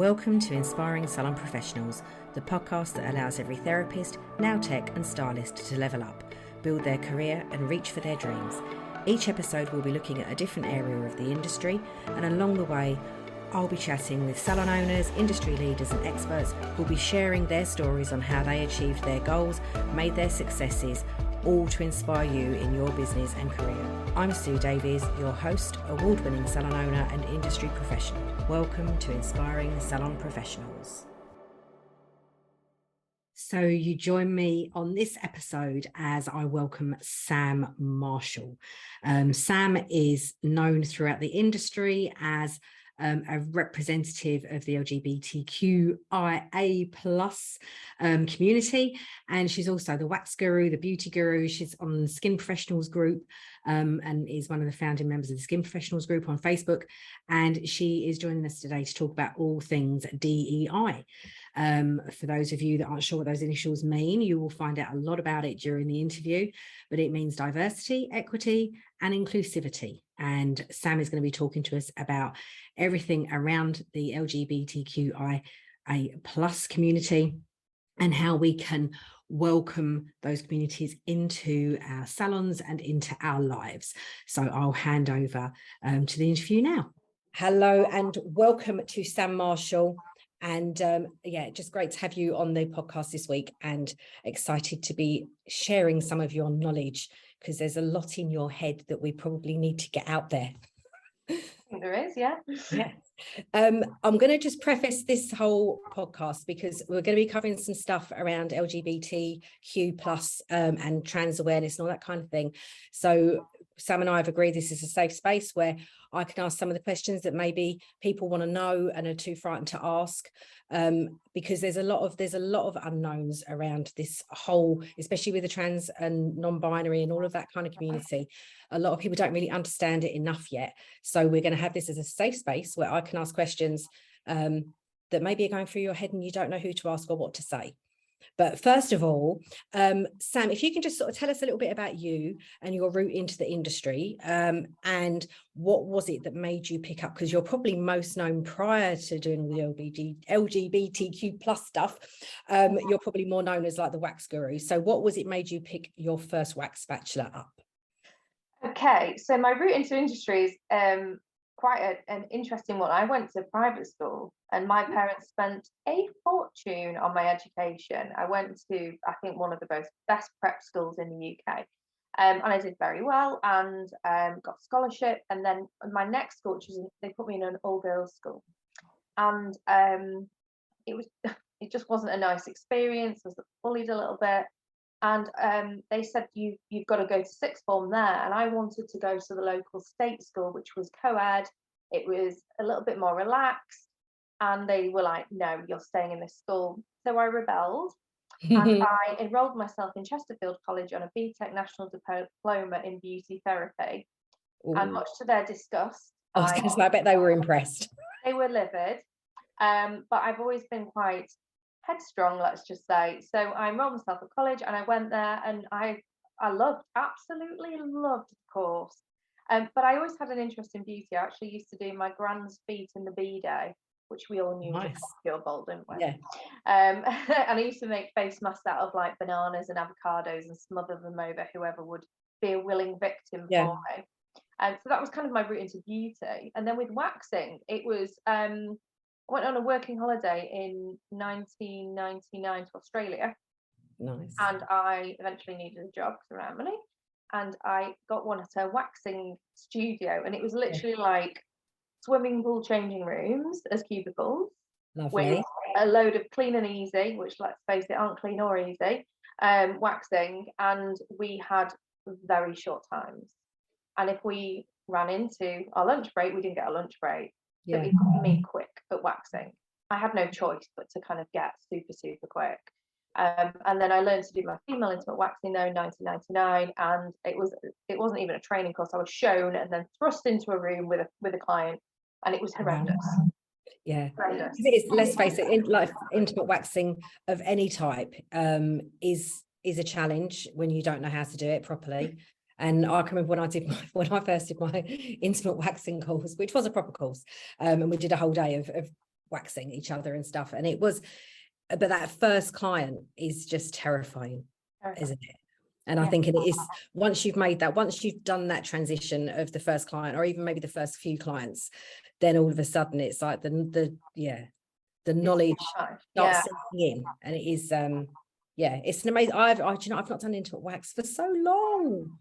Welcome to Inspiring Salon Professionals, the podcast that allows every therapist, nail tech and stylist to level up, build their career and reach for their dreams. Each episode will be looking at a different area of the industry, and along the way I'll be chatting with salon owners, industry leaders and experts who'll be sharing their stories on how they achieved their goals, made their successes, all to inspire you in your business and career. I'm Sue Davies, your host, award-winning salon owner and industry professional. Welcome to Inspiring Salon Professionals. So you join me on this episode as I welcome Sam Marshall. Sam is known throughout the industry as a representative of the LGBTQIA plus community, and she's also the wax guru, the beauty guru. She's on the Skin Professionals group and is one of the founding members of the Skin Professionals group on Facebook, and she is joining us today to talk about all things DEI. For those of you that aren't sure what those initials mean, you will find out a lot about it during the interview, but it means diversity, equity and inclusivity. And Sam is going to be talking to us about everything around the LGBTQIA plus community and how we can welcome those communities into our salons and into our lives. So I'll hand over to the interview now. Hello and welcome to Sam Marshall. And just great to have you on the podcast this week, and excited to be sharing some of your knowledge, because there's a lot in your head that we probably need to get out there. There is, yeah. Yeah. I'm going to just preface this whole podcast because we're going to be covering some stuff around LGBTQ plus and trans awareness and all that kind of thing. So Sam and I have agreed this is a safe space where I can ask some of the questions that maybe people want to know and are too frightened to ask, because there's a lot of unknowns around this whole, especially with the trans and non-binary and all of that kind of community. A lot of people don't really understand it enough yet. So we're going to have this as a safe space where I can ask questions that maybe are going through your head and you don't know who to ask or what to say. But first of all, Sam, if you can just sort of tell us a little bit about you and your route into the industry, and what was it that made you pick up, because you're probably most known prior to doing all the LGBTQ plus stuff, you're probably more known as like the wax guru. So what was it made you pick your first wax spatula up? Okay, so my route into industry is quite an interesting one. I went to private school and my parents spent a fortune on my education. I went to, I think, one of the best prep schools in the UK, and I did very well and got a scholarship. And then my next school, they put me in an all-girls school, and it just wasn't a nice experience. I was bullied a little bit. And they said, you've got to go to sixth form there. And I wanted to go to the local state school, which was co-ed. It was a little bit more relaxed. And they were like, no, you're staying in this school. So I rebelled and I enrolled myself in Chesterfield College on a BTEC National Diploma in Beauty Therapy. Ooh. And much to their disgust, I bet they were impressed. They were livid. But I've always been quite headstrong, let's just say. So I enrolled myself at college and I went there, and I absolutely loved the course. But I always had an interest in beauty. I actually used to do my grand's feet in the B-day, which we all knew was pure gold, didn't we? Yeah. And I used to make face masks out of like bananas and avocados and smother them over whoever would be a willing victim for me. And so that was kind of my route into beauty. And then with waxing, it was I went on a working holiday in 1999 to Australia. Nice. And I eventually needed a job because I ran money. And I got one at a waxing studio. And it was literally like swimming pool changing rooms as cubicles. Lovely. With a load of clean and easy, which, let's face it, aren't clean or easy, waxing. And we had very short times. And if we ran into our lunch break, we didn't get a lunch break. So it got me quick at waxing. I had no choice but to kind of get super, super quick. And then I learned to do my female intimate waxing there in 1999, and it wasn't even a training course. I was shown and then thrust into a room with a client, and it was horrendous. Yeah, let's face it, like intimate waxing of any type is a challenge when you don't know how to do it properly. And I can remember when I first did my intimate waxing course, which was a proper course, and we did a whole day of waxing each other and stuff. And it was, but that first client is just terrifying, isn't it? And I think it is, once you've made that, once you've done that transition of the first client, or even maybe the first few clients, then all of a sudden it's like the knowledge starts sinking in, and it is it's an amazing. I've not done intimate wax for so long.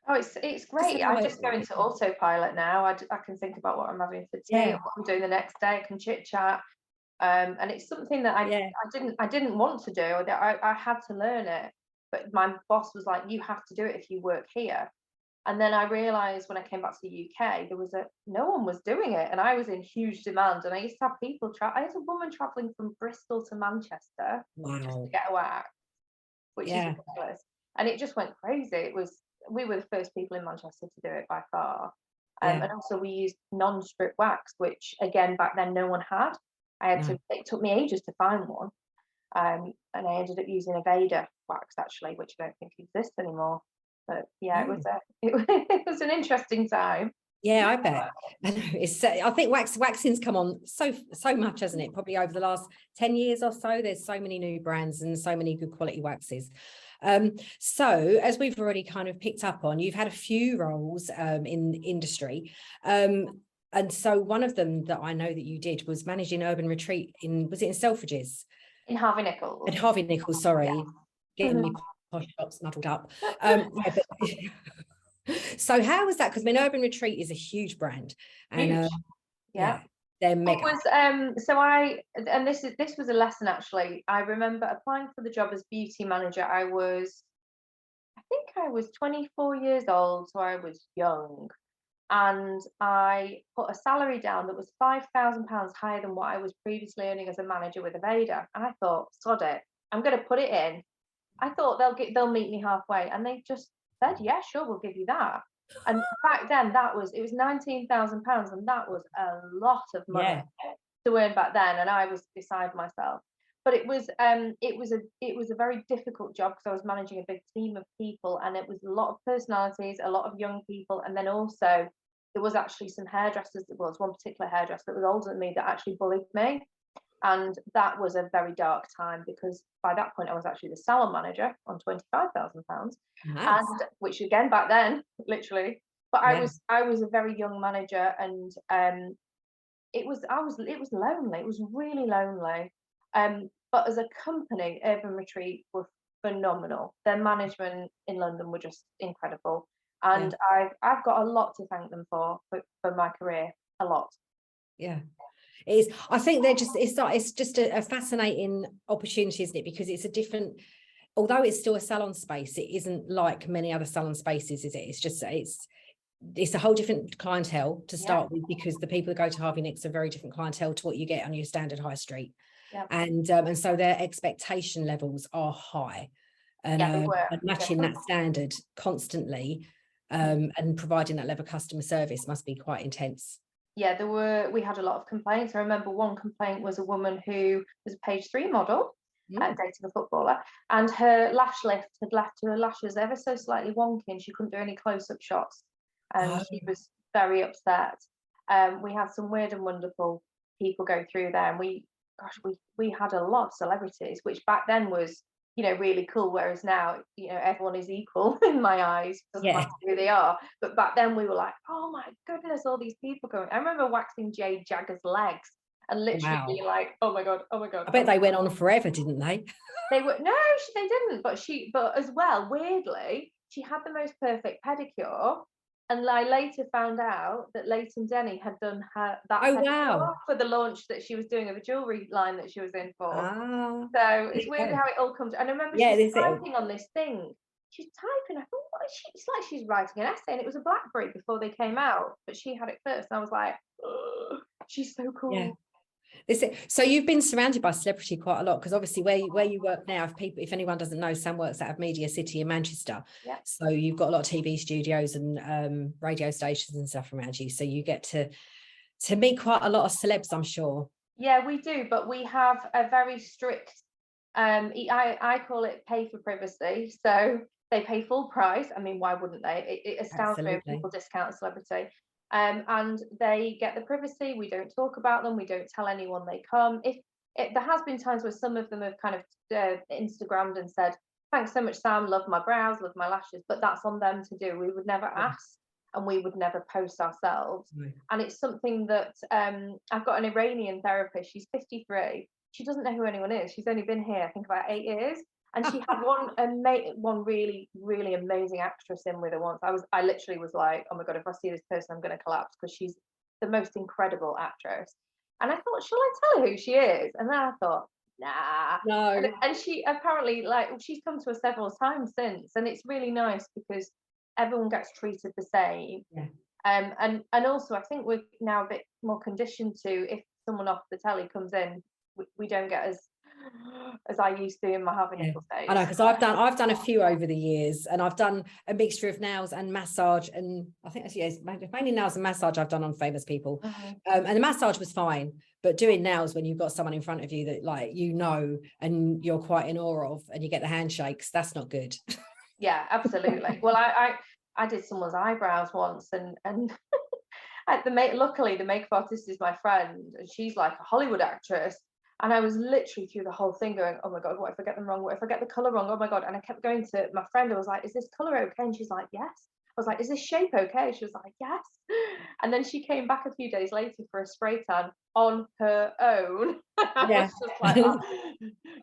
Oh, it's great. I just go into autopilot now. I can think about what I'm having for tea, or what I'm doing the next day. I can chit chat, and it's something that I didn't want to do. I had to learn it, but my boss was like, "You have to do it if you work here." And then I realised when I came back to the UK, no one was doing it, and I was in huge demand. And I used to have people I had a woman travelling from Bristol to Manchester just to get a wax, which is ridiculous. And it just went crazy. We were the first people in Manchester to do it by far. And also we used non-strip wax, which again back then no one had. It took me ages to find one. And I ended up using a Vader wax actually, which I don't think exists anymore. But it was an interesting time. Yeah, I bet. I know. I think waxing's come on so much, hasn't it? Probably over the last 10 years or so. There's so many new brands and so many good quality waxes. So as we've already kind of picked up on, you've had a few roles in the industry. And so one of them that I know that you did was managing Urban Retreat was it in Selfridges? In Harvey Nichols. At Harvey Nichols, sorry. Getting me posh shops muddled up. So how was that? Because Urban Retreat is a huge brand, and they're mega. This was a lesson actually. I remember applying for the job as beauty manager. I think I was 24 years old, so I was young, and I put a salary down that was £5,000 higher than what I was previously earning as a manager with Aveda, and I thought, sod it, I'm going to put it in. I thought they'll meet me halfway, and they just said, yeah, sure, we'll give you that. And back then it was £19,000, and that was a lot of money to earn back then, and I was beside myself. But it was a very difficult job because I was managing a big team of people, and it was a lot of personalities, a lot of young people, and then also there was actually some hairdressers. There was one particular hairdresser that was older than me that actually bullied me. And that was a very dark time because by that point I was actually the salon manager on £25,000, and which again back then, literally. But I was a very young manager, and it was lonely. It was really lonely. But as a company, Urban Retreat were phenomenal. Their management in London were just incredible, and I've got a lot to thank them for my career. A lot. Yeah. It is. I think it's just a fascinating opportunity, isn't it? Because it's a different, although it's still a salon space, it isn't like many other salon spaces, is it? It's just it's a whole different clientele to start with, because the people that go to Harvey Nicks are very different clientele to what you get on your standard high street. And so their expectation levels are high, and matching that standard constantly and providing that level of customer service must be quite intense. Yeah, we had a lot of complaints. I remember one complaint was a woman who was a page 3 model, dating a footballer, and her lash lift had left her lashes ever so slightly wonky, and she couldn't do any close-up shots, and she was very upset. We had some weird and wonderful people go through there, and we had a lot of celebrities, which back then was really cool, whereas now everyone is equal in my eyes, doesn't matter who they are. But back then we were like, oh my goodness, all these people going. I remember waxing Jade Jagger's legs and literally being like, oh my god. I bet they went on forever, didn't they? They didn't, but as well, weirdly, she had the most perfect pedicure. And I later found out that Leighton Denny had done pedicure for the launch that she was doing of a jewellery line that she was in for. So it's weird how it all comes. And I remember she's typing on this thing. She's typing. I thought, what is she? It's like she's writing an essay, and it was a BlackBerry before they came out, but she had it first. And I was like, oh, she's so cool. Yeah. So you've been surrounded by celebrity quite a lot, because obviously where you work now, if anyone doesn't know, Sam works out of Media City in Manchester. So you've got a lot of TV studios and radio stations and stuff around you, so you get to meet quite a lot of celebs, I'm sure. Yeah, we do, but we have a very strict I call it pay for privacy. So they pay full price. I mean, why wouldn't they? It astounds me when people discount a celebrity. and they get the privacy. We don't talk about them. We don't tell anyone they come. There has been times where some of them have kind of Instagrammed and said, thanks so much, Sam, love my brows, love my lashes, but that's on them to do. We would never ask, and we would never post ourselves. And it's something that I've got an Iranian therapist. She's 53. She doesn't know who anyone is. She's only been here, I think, about 8 years. And she had one really, really amazing actress in with her once. I literally was like, oh my God, if I see this person, I'm going to collapse, because she's the most incredible actress. And I thought, shall I tell her who she is? And then I thought, nah. No. And she apparently, like, she's come to us several times since. And it's really nice because everyone gets treated the same. Yeah. And also, I think we're now a bit more conditioned to, if someone off the telly comes in, we don't get as I used to in my Harvey Nichols days. I know, because I've done a few over the years, and I've done a mixture of nails and massage, and I think it's mainly nails and massage I've done on famous people. And the massage was fine, but doing nails when you've got someone in front of you that, like, you know, and you're quite in awe of, and you get the handshakes, that's not good. Yeah, absolutely. Well, I did someone's eyebrows once, and luckily the makeup artist is my friend, and she's like a Hollywood actress. And I was literally through the whole thing going, oh my God, what if I get them wrong? What if I get the colour wrong? Oh my God. And I kept going to my friend. I was like, is this colour okay? And she's like, yes. I was like, is this shape okay? She was like, yes. And then she came back a few days later for a spray tan on her own. I was just like, oh,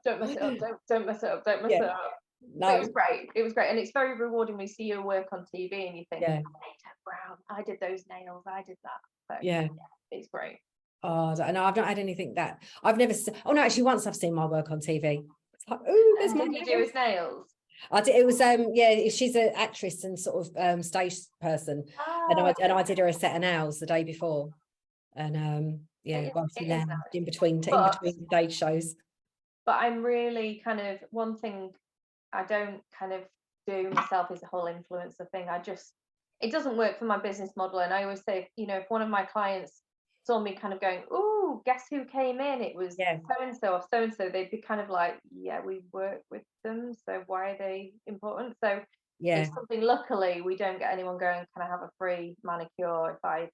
don't mess it up. Don't mess it up. Don't mess it up. No. So it was great. It was great. And it's very rewarding when you see your work on TV and you think, I made her brown. I did those nails. I did that. So, yeah, it's great. Oh, no, I've not had anything that I've never seen. Oh no, actually, once I've seen my work on TV. It's like, oh, there's did you do his nails? I did. It was yeah, she's an actress and sort of stage person, and I did her a set of nails the day before, and in between stage shows. But I'm really kind of, one thing I don't kind of do myself is the whole influencer thing. It doesn't work for my business model, and I always say, you know, if one of my clients saw me kind of going, oh, guess who came in? It was so-and-so or so-and-so. They'd be kind of like, yeah, we work with them, so why are they important? So it's something, luckily, we don't get anyone going, can I have a free manicure if I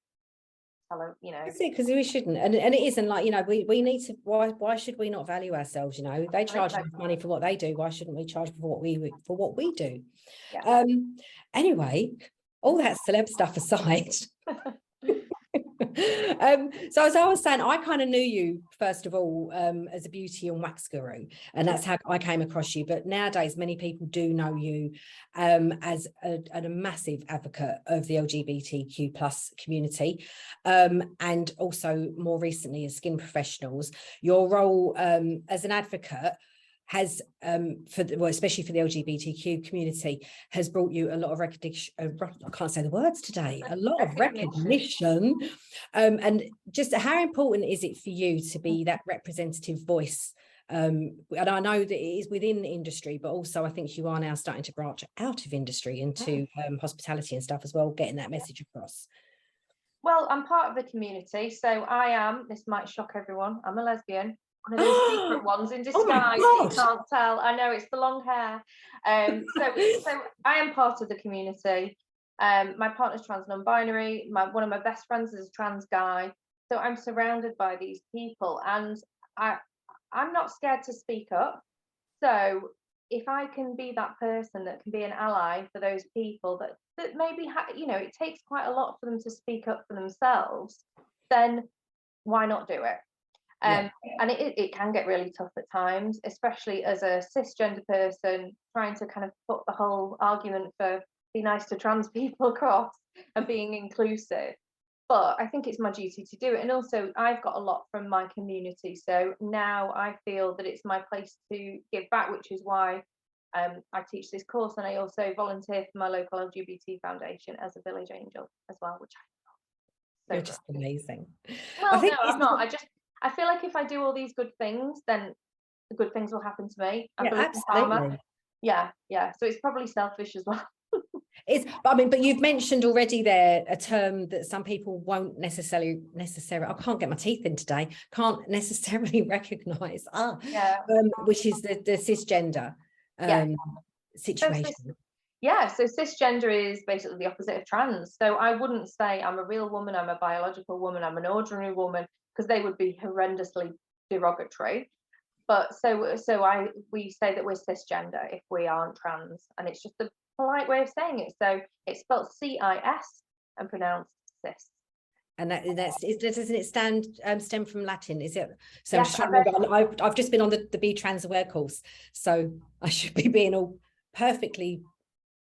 tell her, you know. That's it, because we shouldn't. And it isn't like, you know, we need to, why should we not value ourselves? You know, they charge money for what they do. Why shouldn't we charge for what we do? Yeah. Anyway, all that celeb stuff aside. So as I was saying, I kind of knew you first of all as a beauty and wax guru, and that's how I came across you. But nowadays many people do know you as a massive advocate of the LGBTQ plus community, and also more recently as skin professionals. Your role as an advocate has especially for the LGBTQ community, has brought you a lot of recognition. I can't say the words today. A lot of recognition, and just how important is it for you to be that representative voice? And I know that it is within the industry, but also I think you are now starting to branch out of industry into hospitality and stuff as well, getting that message across. Well, I'm part of the community, so this might shock everyone, I'm a lesbian. One of those secret ones in disguise. You can't tell. I know, it's the long hair. So I am part of the community. My partner's trans non-binary. One of my best friends is a trans guy. So I'm surrounded by these people, and I'm not scared to speak up. So if I can be that person that can be an ally for those people that maybe you know, it takes quite a lot for them to speak up for themselves, then why not do it? And it can get really tough at times, especially as a cisgender person trying to kind of put the whole argument for be nice to trans people across and being inclusive. But I think it's my duty to do it. And also I've got a lot from my community. So now I feel that it's my place to give back, which is why I teach this course. And I also volunteer for my local LGBT foundation as a village angel as well, which I love. So just amazing. Well, no, I'm not. I feel like if I do all these good things, then the good things will happen to me. Absolutely. Yeah. So it's probably selfish as well. But you've mentioned already there a term that some people won't necessarily, I can't get my teeth in today, can't necessarily recognise, which is the cisgender situation. Yeah, so cisgender is basically the opposite of trans. So I wouldn't say I'm a real woman, I'm a biological woman, I'm an ordinary woman, because they would be horrendously derogatory. But we say that we're cisgender if we aren't trans, and it's just a polite way of saying it. So it's spelled CIS and pronounced cis. And doesn't it stem from Latin? Is it? So Yes, I've just been on the Be Trans Aware course, so I should be being all perfectly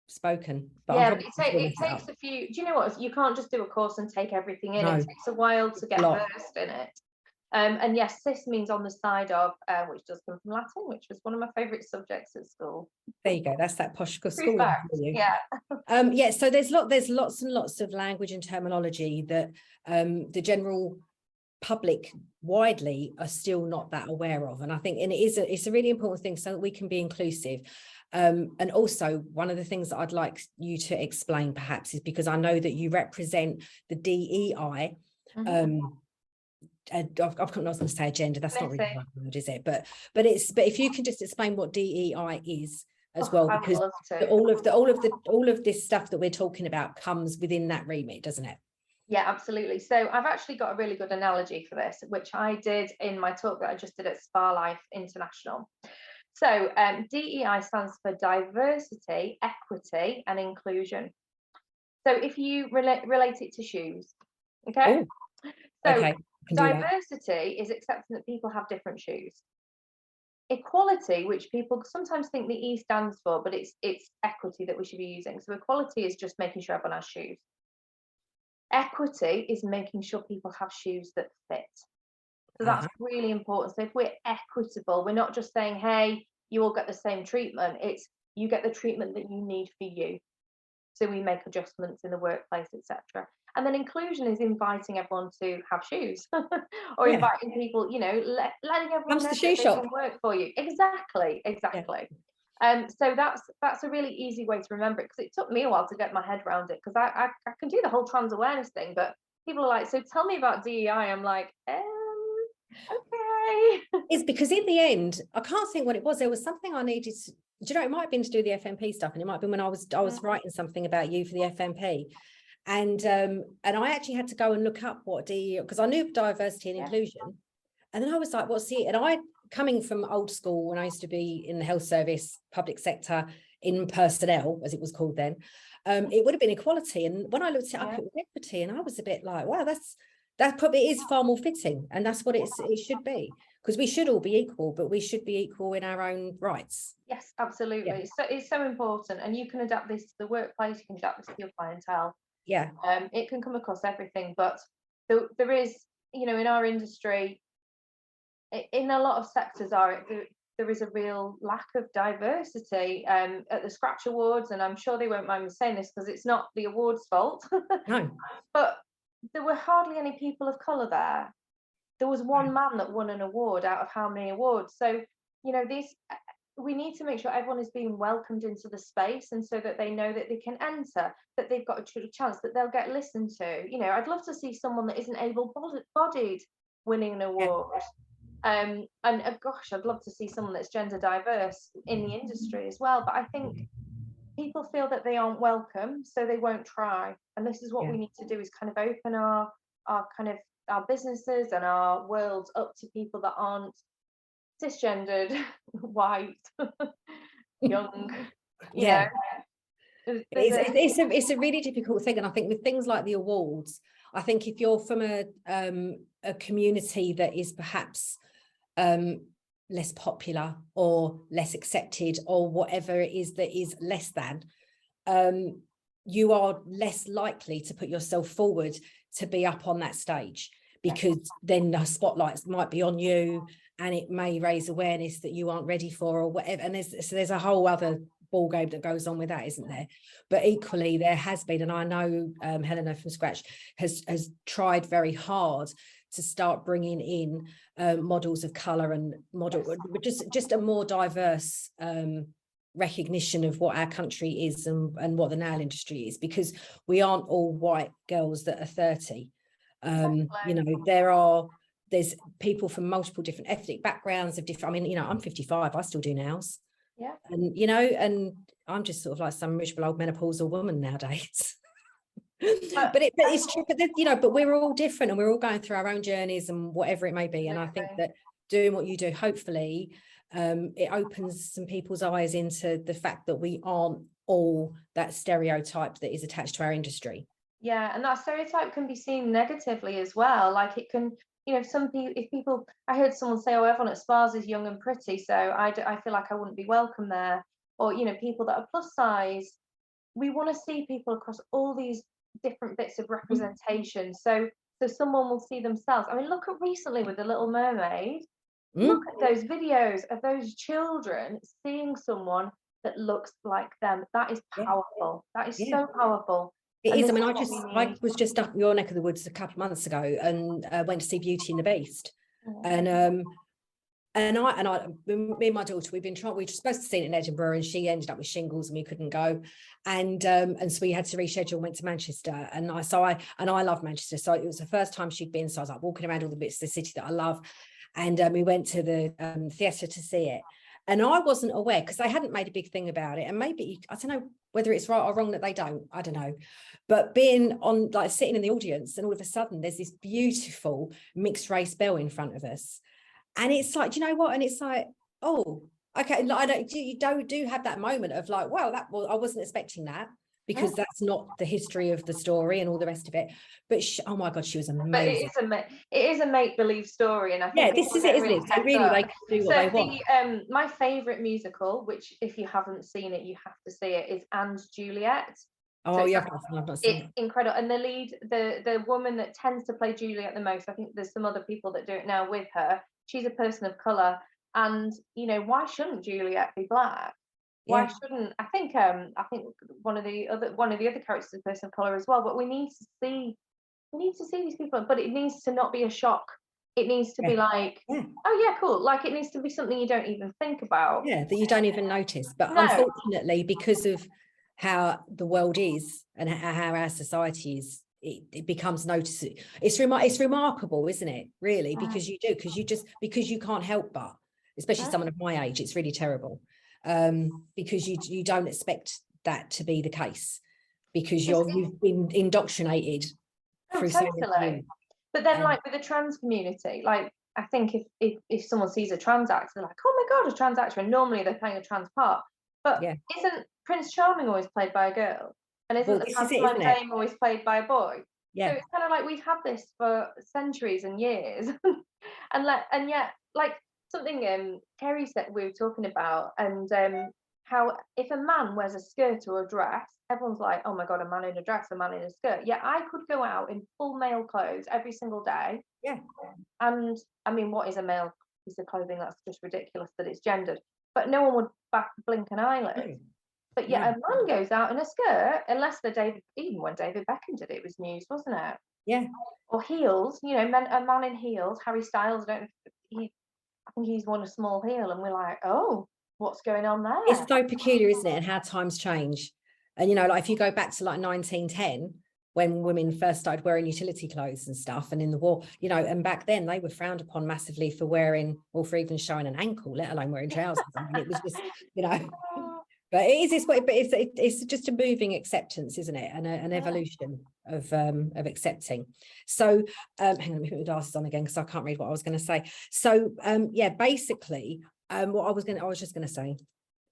spoken. But yeah, but it takes a few. Do you know what? You can't just do a course and take everything in. No. It takes a while to get versed in it. And yes, cis means on the side of, which does come from Latin, which was one of my favourite subjects at school. There you go. That's that posh school. Yeah. Yeah. So there's lots and lots of language and terminology that the general public widely are still not that aware of, and I think it's a really important thing so that we can be inclusive. And also one of the things that I'd like you to explain perhaps is, because I know that you represent the DEI. I was going to say agenda, that's not really the right word, is it? But if you can just explain what DEI is as well, because all of this stuff that we're talking about comes within that remit, doesn't it? Yeah, absolutely. So I've actually got a really good analogy for this, which I did in my talk that I just did at Spa Life International. So DEI stands for diversity, equity, and inclusion. So if you relate it to shoes, okay? Oh, so okay. Diversity is accepting that people have different shoes. Equality, which people sometimes think the E stands for, but it's equity that we should be using. So equality is just making sure everyone has shoes. Equity is making sure people have shoes that fit. So that's really important. So if we're equitable, we're not just saying, hey, you all get the same treatment. It's you get the treatment that you need for you. So we make adjustments in the workplace, etc. And then inclusion is inviting everyone to have shoes, or inviting people, letting everyone know that they can work for you. Exactly. So that's a really easy way to remember it, because it took me a while to get my head around it, because I can do the whole trans awareness thing, but people are like, so tell me about DEI. I'm like, okay. It's because in the end, I can't think what it was. There was something I needed to, do you know, it might have been to do the FMP stuff, and it might have been when I was writing something about you for the FMP. And I actually had to go and look up what DEI, because I knew diversity and inclusion. And then I was like, what's it? And I, coming from old school, when I used to be in the health service, public sector, in personnel, as it was called then, it would have been equality. And when I looked it up, it was equity. And I was a bit like, wow, that probably is far more fitting. And that's what it should be, because we should all be equal, but we should be equal in our own rights. Yes, absolutely. Yeah. So it's so important. And you can adapt this to the workplace, you can adapt this to your clientele. Yeah. It can come across everything, but there is, in our industry, in a lot of sectors, there is a real lack of diversity at the Scratch Awards, and I'm sure they won't mind me saying this because it's not the awards' fault. No. But there were hardly any people of colour there. There was one man that won an award out of how many awards? So, we need to make sure everyone is being welcomed into the space, and so that they know that they can enter, that they've got a true chance, that they'll get listened to. I'd love to see someone that isn't able-bodied winning an award. And gosh, I'd love to see someone that's gender diverse in the industry as well. But I think people feel that they aren't welcome, so they won't try. And this is what we need to do, is kind of open our businesses and our worlds up to people that aren't cisgendered, white, young. It's a really difficult thing. And I think with things like the awards, I think if you're from a community that is perhaps less popular or less accepted, or whatever it is that is less than, you are less likely to put yourself forward to be up on that stage, because then the spotlights might be on you, and it may raise awareness that you aren't ready for, or whatever. And there's a whole other ball game that goes on with that, isn't there? But equally, there has been, and I know Helena from Scratch has tried very hard to start bringing in models of colour and just a more diverse recognition of what our country is and what the nail industry is, because we aren't all white girls that are 30. There's people from multiple different ethnic backgrounds of different. I'm 55, I still do nails. Yeah. And I'm just sort of like some miserable old menopausal woman nowadays. But it's true, but you know, but we're all different and we're all going through our own journeys and whatever it may be. And I think that doing what you do, hopefully it opens some people's eyes into the fact that we aren't all that stereotype that is attached to our industry. Yeah, and that stereotype can be seen negatively as well. Like it can, you know, some people, if people, I heard someone say, oh, everyone at spas is young and pretty, so I feel like I wouldn't be welcome there. Or, you know, people that are plus size, we want to see people across all these different bits of representation. So someone will see themselves. I mean, look at recently with The Little Mermaid, look at those videos of those children seeing someone that looks like them. That is powerful. That is so powerful. It is. I mean, I was just up your neck of the woods a couple of months ago and went to see Beauty and the Beast. And me and my daughter, we were supposed to see it in Edinburgh, and she ended up with shingles and we couldn't go. And so we had to reschedule and went to Manchester. And I love Manchester. So it was the first time she'd been. So I was like walking around all the bits of the city that I love. And we went to the theatre to see it. And I wasn't aware, because they hadn't made a big thing about it. And maybe, I don't know whether it's right or wrong that they don't, I don't know. But being on, like, sitting in the audience, and all of a sudden there's this beautiful mixed race belle in front of us. And it's like, do you know what? And it's like, oh, okay. Like, you do have that moment of like, well, I wasn't expecting that, because that's not the history of the story and all the rest of it. But oh my God, she was amazing. But it is a make-believe story, and I think this is it, isn't it? So really, they can do what they want. My favourite musical, which if you haven't seen it, you have to see it, is And Juliet. Oh, yeah, I've not seen it. It's incredible. And the woman that tends to play Juliet the most, I think there's some other people that do it now with her. She's a person of colour, and you know, why shouldn't Juliet be black? Why shouldn't I think one of the other characters is a person of colour as well. But we need to see these people, but it needs to not be a shock. It needs to be like, oh yeah, cool. Like it needs to be something you don't even think about. Yeah, that you don't even notice. But unfortunately, because of how the world is and how our society is, it becomes noticeable. It's remarkable, isn't it? Really, because you can't help but, especially someone of my age, it's really terrible. Because you don't expect that to be the case, because you've been indoctrinated through so many. But then, like with the trans community, like I think if someone sees a trans actor, they're like, oh my God, a trans actor, and normally they're playing a trans part. But isn't Prince Charming always played by a girl? And isn't the pantomime dame always played by a boy? Yeah. So it's kind of like we've had this for centuries and years, and yet, like something Keri said we were talking about, and how if a man wears a skirt or a dress, everyone's like, oh my God, a man in a dress, a man in a skirt. Yeah, I could go out in full male clothes every single day. Yeah. And I mean, what is a male piece of clothing? That's just ridiculous that it's gendered. But no one would blink an eyelid. But yeah, a man goes out in a skirt, unless even when David Beckham did it, it was news, wasn't it? Yeah. Or heels, you know, a man in heels. Harry Styles, I think he's worn a small heel, and we're like, oh, what's going on there? It's so peculiar, isn't it? And how times change. And, you know, like if you go back to like 1910, when women first started wearing utility clothes and stuff, and in the war, you know, and back then they were frowned upon massively for wearing, or for even showing an ankle, let alone wearing trousers. I mean, it was just, you know, but it's just a moving acceptance, isn't it? And an evolution of accepting. So hang on, let me put my glasses on again, because I can't read what I was going to say. So basically what I was just going to say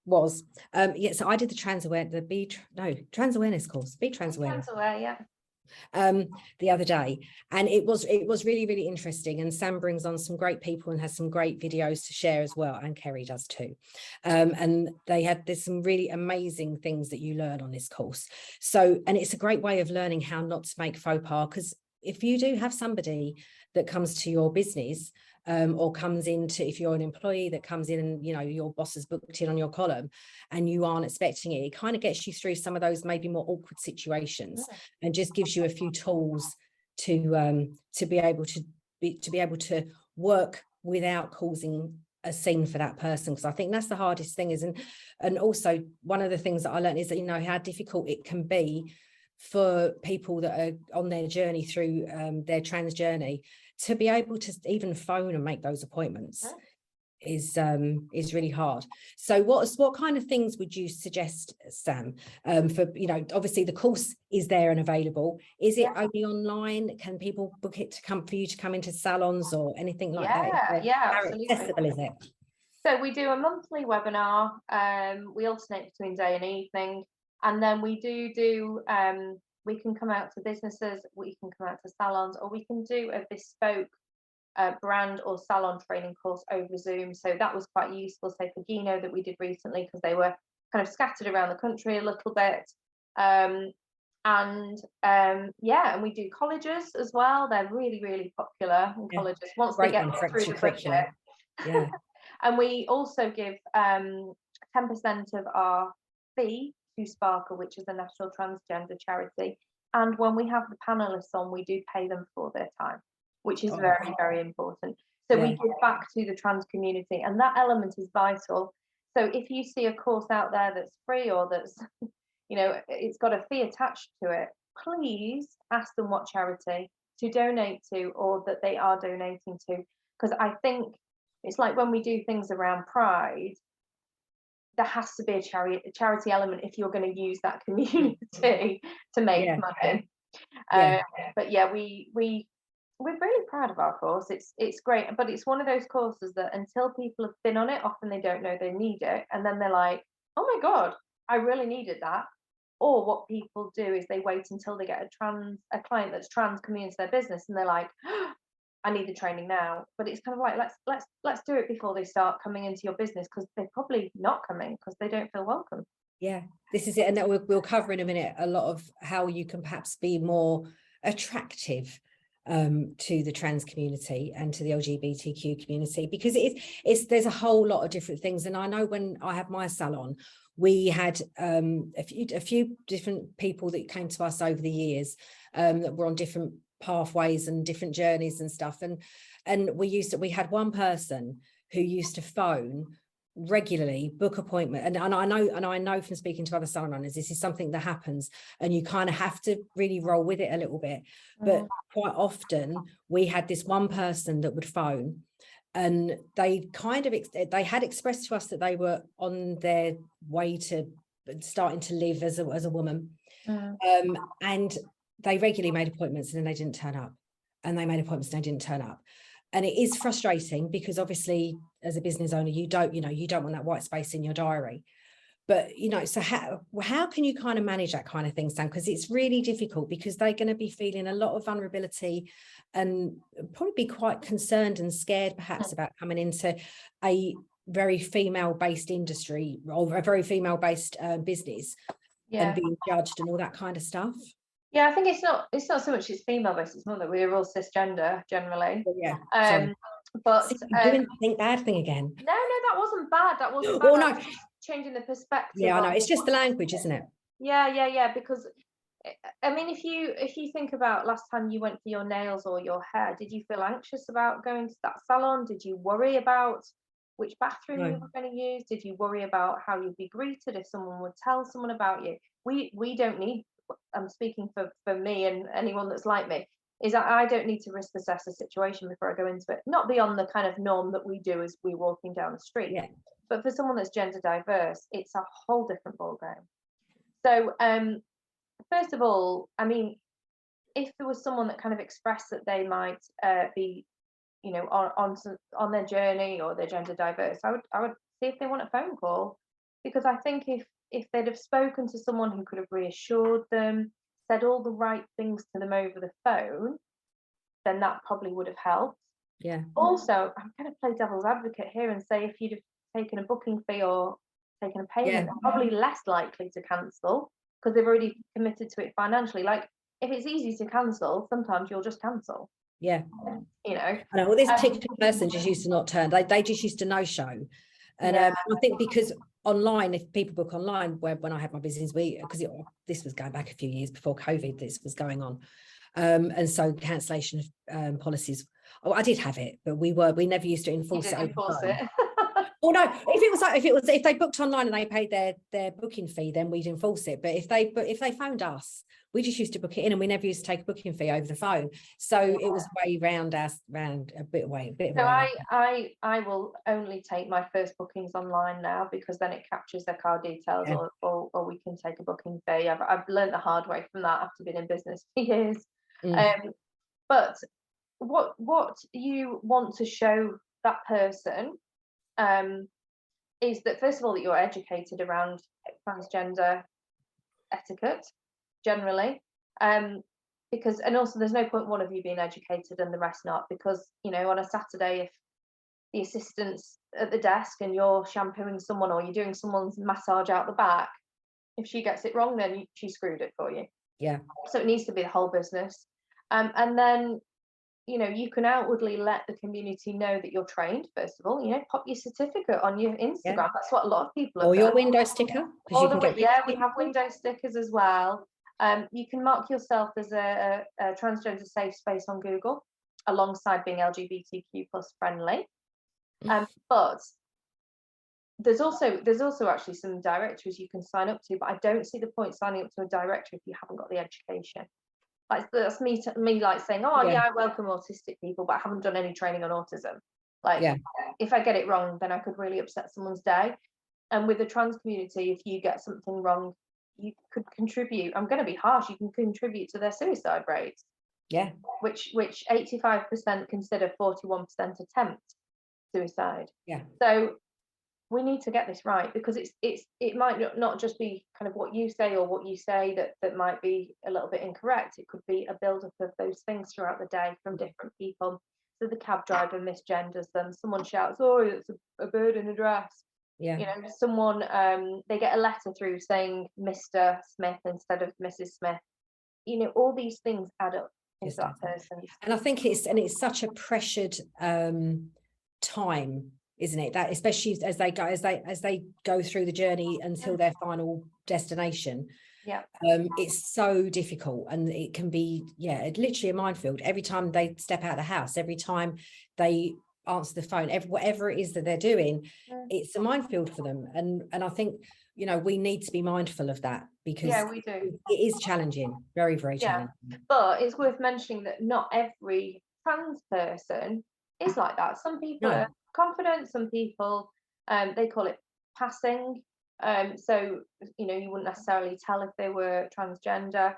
was so I did the trans awareness course, Be Trans Awareness. The other day, and it was really, really interesting, and Sam brings on some great people and has some great videos to share as well, and Keri does too, and there's some really amazing things that you learn on this course. So, and it's a great way of learning how not to make faux pas, because if you do have somebody that comes to your business, or comes into, if you're an employee that comes in and, you know, your boss has booked in on your column and you aren't expecting it, it kind of gets you through some of those maybe more awkward situations, and just gives you a few tools to be able to work without causing a scene for that person, because I think that's the hardest thing and also one of the things that I learned is that, you know, how difficult it can be for people that are on their journey through their trans journey to be able to even phone and make those appointments. is really hard. So what kind of things would you suggest, Sam, for, you know, obviously the course is there and available. Is it only online? Can people book it to come for you to come into salons or anything like that? Yeah, How absolutely. accessible is it? So we do a monthly webinar. We alternate between day and evening, and then we do we can come out to businesses, we can come out to salons, or we can do a bespoke brand or salon training course over Zoom. So that was quite useful, say for Gino, that we did recently, because they were kind of scattered around the country a little bit. And we do colleges as well. They're really, really popular in colleges once they get through the budget. Yeah. And we also give 10% of our fee to Sparkle, which is a national transgender charity. And when we have the panelists on, we do pay them for their time, which is very, very important. So we give back to the trans community, and that element is vital. So if you see a course out there that's free, or that's, you know, it's got a fee attached to it, please ask them what charity to donate to, or that they are donating to. Because I think it's like when we do things around Pride, there has to be a charity element if you're going to use that community to make money. But yeah, we're really proud of our course. It's great, but it's one of those courses that until people have been on it, often they don't know they need it, and then they're like, oh my god, I really needed that. Or what people do is they wait until they get a client that's trans coming into their business, and they're like, oh, I need the training now. But it's kind of like, let's do it before they start coming into your business, because they're probably not coming because they don't feel welcome. Yeah, this is it. And that we'll cover in a minute a lot of how you can perhaps be more attractive to the trans community and to the LGBTQ community, because there's a whole lot of different things. And I know when I had my salon, we had a few different people that came to us over the years that were on different pathways and different journeys and stuff. And we had one person who used to phone regularly, book appointment, and I know from speaking to other salon owners, this is something that happens, and you kind of have to really roll with it a little bit. But quite often we had this one person that would phone, and they had expressed to us that they were on their way to starting to live as a woman, and they regularly made appointments and then they didn't turn up, and they made appointments and they didn't turn up. And it is frustrating, because obviously as a business owner, you don't want that white space in your diary. But, you know, so how can you kind of manage that kind of thing, Sam? Because it's really difficult, because they're going to be feeling a lot of vulnerability and probably be quite concerned and scared perhaps about coming into a very female-based industry, or a very female-based business, and being judged and all that kind of stuff. Yeah, I think it's not so much it's female based, it's more that we're all cisgender generally. But doing the bad thing again. No, that wasn't bad. That wasn't bad. Oh no, changing the perspective. Yeah, I know. It's just the language, isn't it? Yeah. Because I mean, if you think about last time you went for your nails or your hair, did you feel anxious about going to that salon? Did you worry about which bathroom you were going to use? Did you worry about how you'd be greeted if someone would tell someone about you? We don't need. I'm speaking for me and anyone that's like me, is that I don't need to risk assess a situation before I go into it, not beyond the kind of norm that we do as we're walking down the street. But for someone that's gender diverse, it's a whole different ballgame. So first of all, I mean, if there was someone that kind of expressed that they might be, you know, on their journey or they're gender diverse, I would see if they want a phone call, because I think if they'd have spoken to someone who could have reassured them, said all the right things to them over the phone, then that probably would have helped. Yeah. Also, I'm going to play devil's advocate here and say, if you'd have taken a booking fee or taken a payment, they're probably less likely to cancel, because they've already committed to it financially. Like, if it's easy to cancel, sometimes you'll just cancel. Yeah. You know. I know. Well, this particular person just used to not turn. They just used to no-show. And I think because online, if people book online, when I had my business, because this was going back a few years before COVID, this was going on, and so cancellation of policies. Oh, I did have it, but we never used to enforce it. Oh no, if they booked online and they paid their booking fee, then we'd enforce it. But if they phoned us, we just used to book it in, and we never used to take a booking fee over the phone. So it was way round a bit away. So I will only take my first bookings online now, because then it captures their card details, or we can take a booking fee. I've learned the hard way from that after being in business for years. But what you want to show that person is that, first of all, that you're educated around transgender etiquette generally, because, and also there's no point one of you being educated and the rest not, because, you know, on a Saturday, if the assistant's at the desk and you're shampooing someone, or you're doing someone's massage out the back, if she gets it wrong, then she screwed it for you. So it needs to be the whole business. And then, you know, you can outwardly let the community know that you're trained. First of all, you know, pop your certificate on your Instagram. That's what a lot of people have or your done. window sticker. We have window stickers as well. You can mark yourself as a transgender safe space on Google, alongside being LGBTQ plus friendly. But there's also actually some directories you can sign up to, but I don't see the point signing up to a directory if you haven't got the education. Like, that's me like saying, oh yeah, I welcome autistic people, but I haven't done any training on autism. Like, if I get it wrong, then I could really upset someone's day. And with the trans community, if you get something wrong, you could contribute. I'm going to be harsh. You can contribute to their suicide rates. Which 85% consider, 41% attempt suicide. So we need to get this right, because it might not just be kind of what you say or what you say that might be a little bit incorrect. It could be a build-up of those things throughout the day from different people. So the cab driver misgenders them. Someone shouts, "Oh, it's a bird in a dress." You know, someone they get a letter through saying Mr. Smith instead of Mrs. Smith. You know, all these things add up into that person. And I think it's such a pressured time, isn't it, that especially as they go through the journey until their final destination. It's so difficult, and it can be literally a minefield every time they step out of the house, every time they answer the phone, whatever it is that they're doing. It's a minefield for them, and I think, you know, we need to be mindful of that, because we do. It is challenging, very, very challenging. But it's worth mentioning that not every trans person is like that. Some people are confident, some people they call it passing, so, you know, you wouldn't necessarily tell if they were transgender.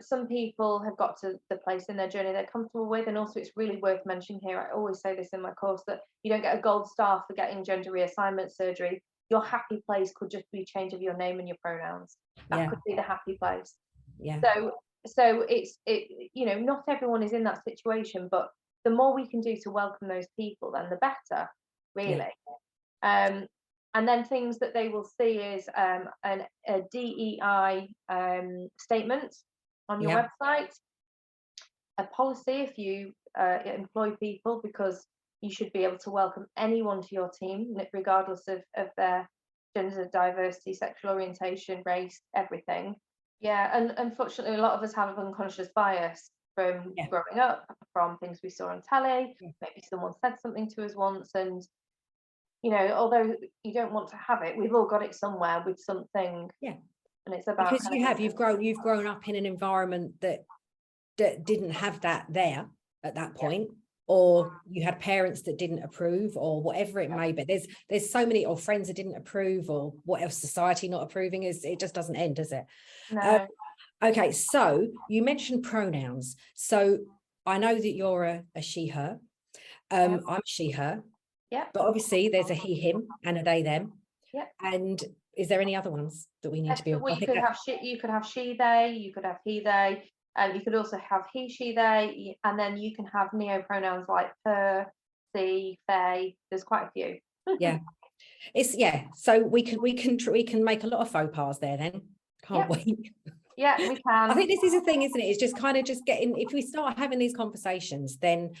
Some people have got to the place in their journey they're comfortable with. And also, it's really worth mentioning here, I always say this in my course, that you don't get a gold star for getting gender reassignment surgery. Your happy place could just be change of your name and your pronouns. That could be the happy place. So it's you know, not everyone is in that situation, but the more we can do to welcome those people, then the better, really. And then things that they will see is a DEI statement on your website, a policy if you employ people, because you should be able to welcome anyone to your team, regardless of their gender diversity, sexual orientation, race, everything. And unfortunately, a lot of us have unconscious bias from growing up, from things we saw on telly. Maybe someone said something to us once, and, you know, although you don't want to have it, we've all got it somewhere with something. And it's about, because you've grown up in an environment that didn't have that there at that point, or you had parents that didn't approve, or whatever it may be. There's so many, or friends that didn't approve, or what else, society not approving. It just doesn't end, does it? No. Okay, so you mentioned pronouns. So I know that you're a she, her. I'm she, her. But obviously there's a he, him, and a they, them. And is there any other ones that we need to be aware of? Well, you could have she, they, you could have he, they, and you could also have he, she, they, and then you can have neo pronouns like her, she, they. There's quite a few. So we can make a lot of faux pas there then, can't we? We can. I think this is a thing, isn't it? It's just kind of just getting, if we start having these conversations, then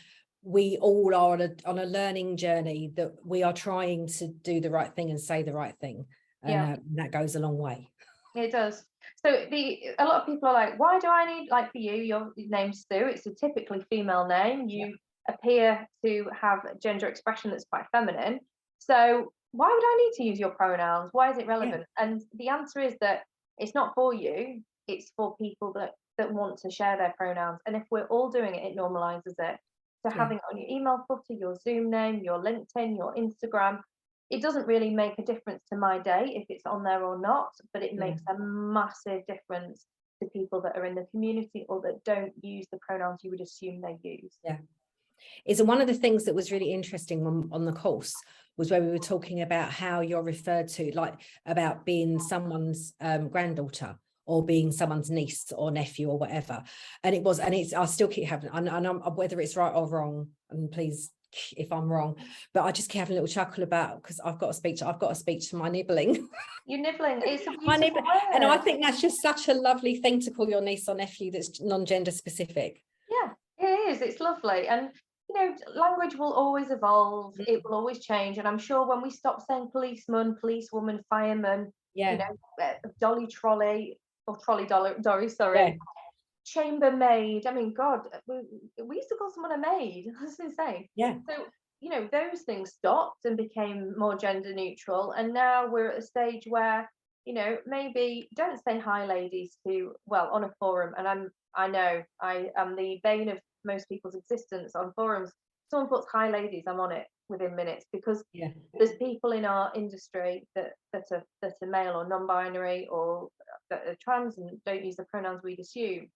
we all are on a learning journey, that we are trying to do the right thing and say the right thing, and that goes a long way. It does. So a lot of people are like, why do I need, like, for you, your name's Sue, it's a typically female name, you appear to have gender expression that's quite feminine, so why would I need to use your pronouns? Why is it relevant? And the answer is that it's not for you, it's for people that want to share their pronouns. And if we're all doing it, it normalizes it. So having it on your email footer, your Zoom name, your LinkedIn, your Instagram, it doesn't really make a difference to my day if it's on there or not, but it makes a massive difference to people that are in the community or that don't use the pronouns you would assume they use. Yeah. Is one of the things that was really interesting on the course was where we were talking about how you're referred to, like about being someone's granddaughter or being someone's niece or nephew or whatever. And I still keep having, and whether it's right or wrong, and please, if I'm wrong, but I just keep having a little chuckle about, because I've got a speech to my nibbling. You're nibbling. It's a My beautiful nibbling. word. And I think that's just such a lovely thing to call your niece or nephew that's non-gender specific. Yeah, it is. It's lovely. And you know, language will always evolve. It will always change. And I'm sure when we stop saying policeman, policewoman, fireman, you know, dolly trolley or trolley dory, sorry, chambermaid. I mean, God, we used to call someone a maid. That's insane. Yeah. So, you know, those things stopped and became more gender neutral. And now we're at a stage where, you know, maybe don't say hi, ladies, to, well, on a forum. And I know I am the bane of most people's existence on forums. Someone puts hi, ladies, I'm on it within minutes, because there's people in our industry that are male or non-binary or that are trans and don't use the pronouns we'd assume.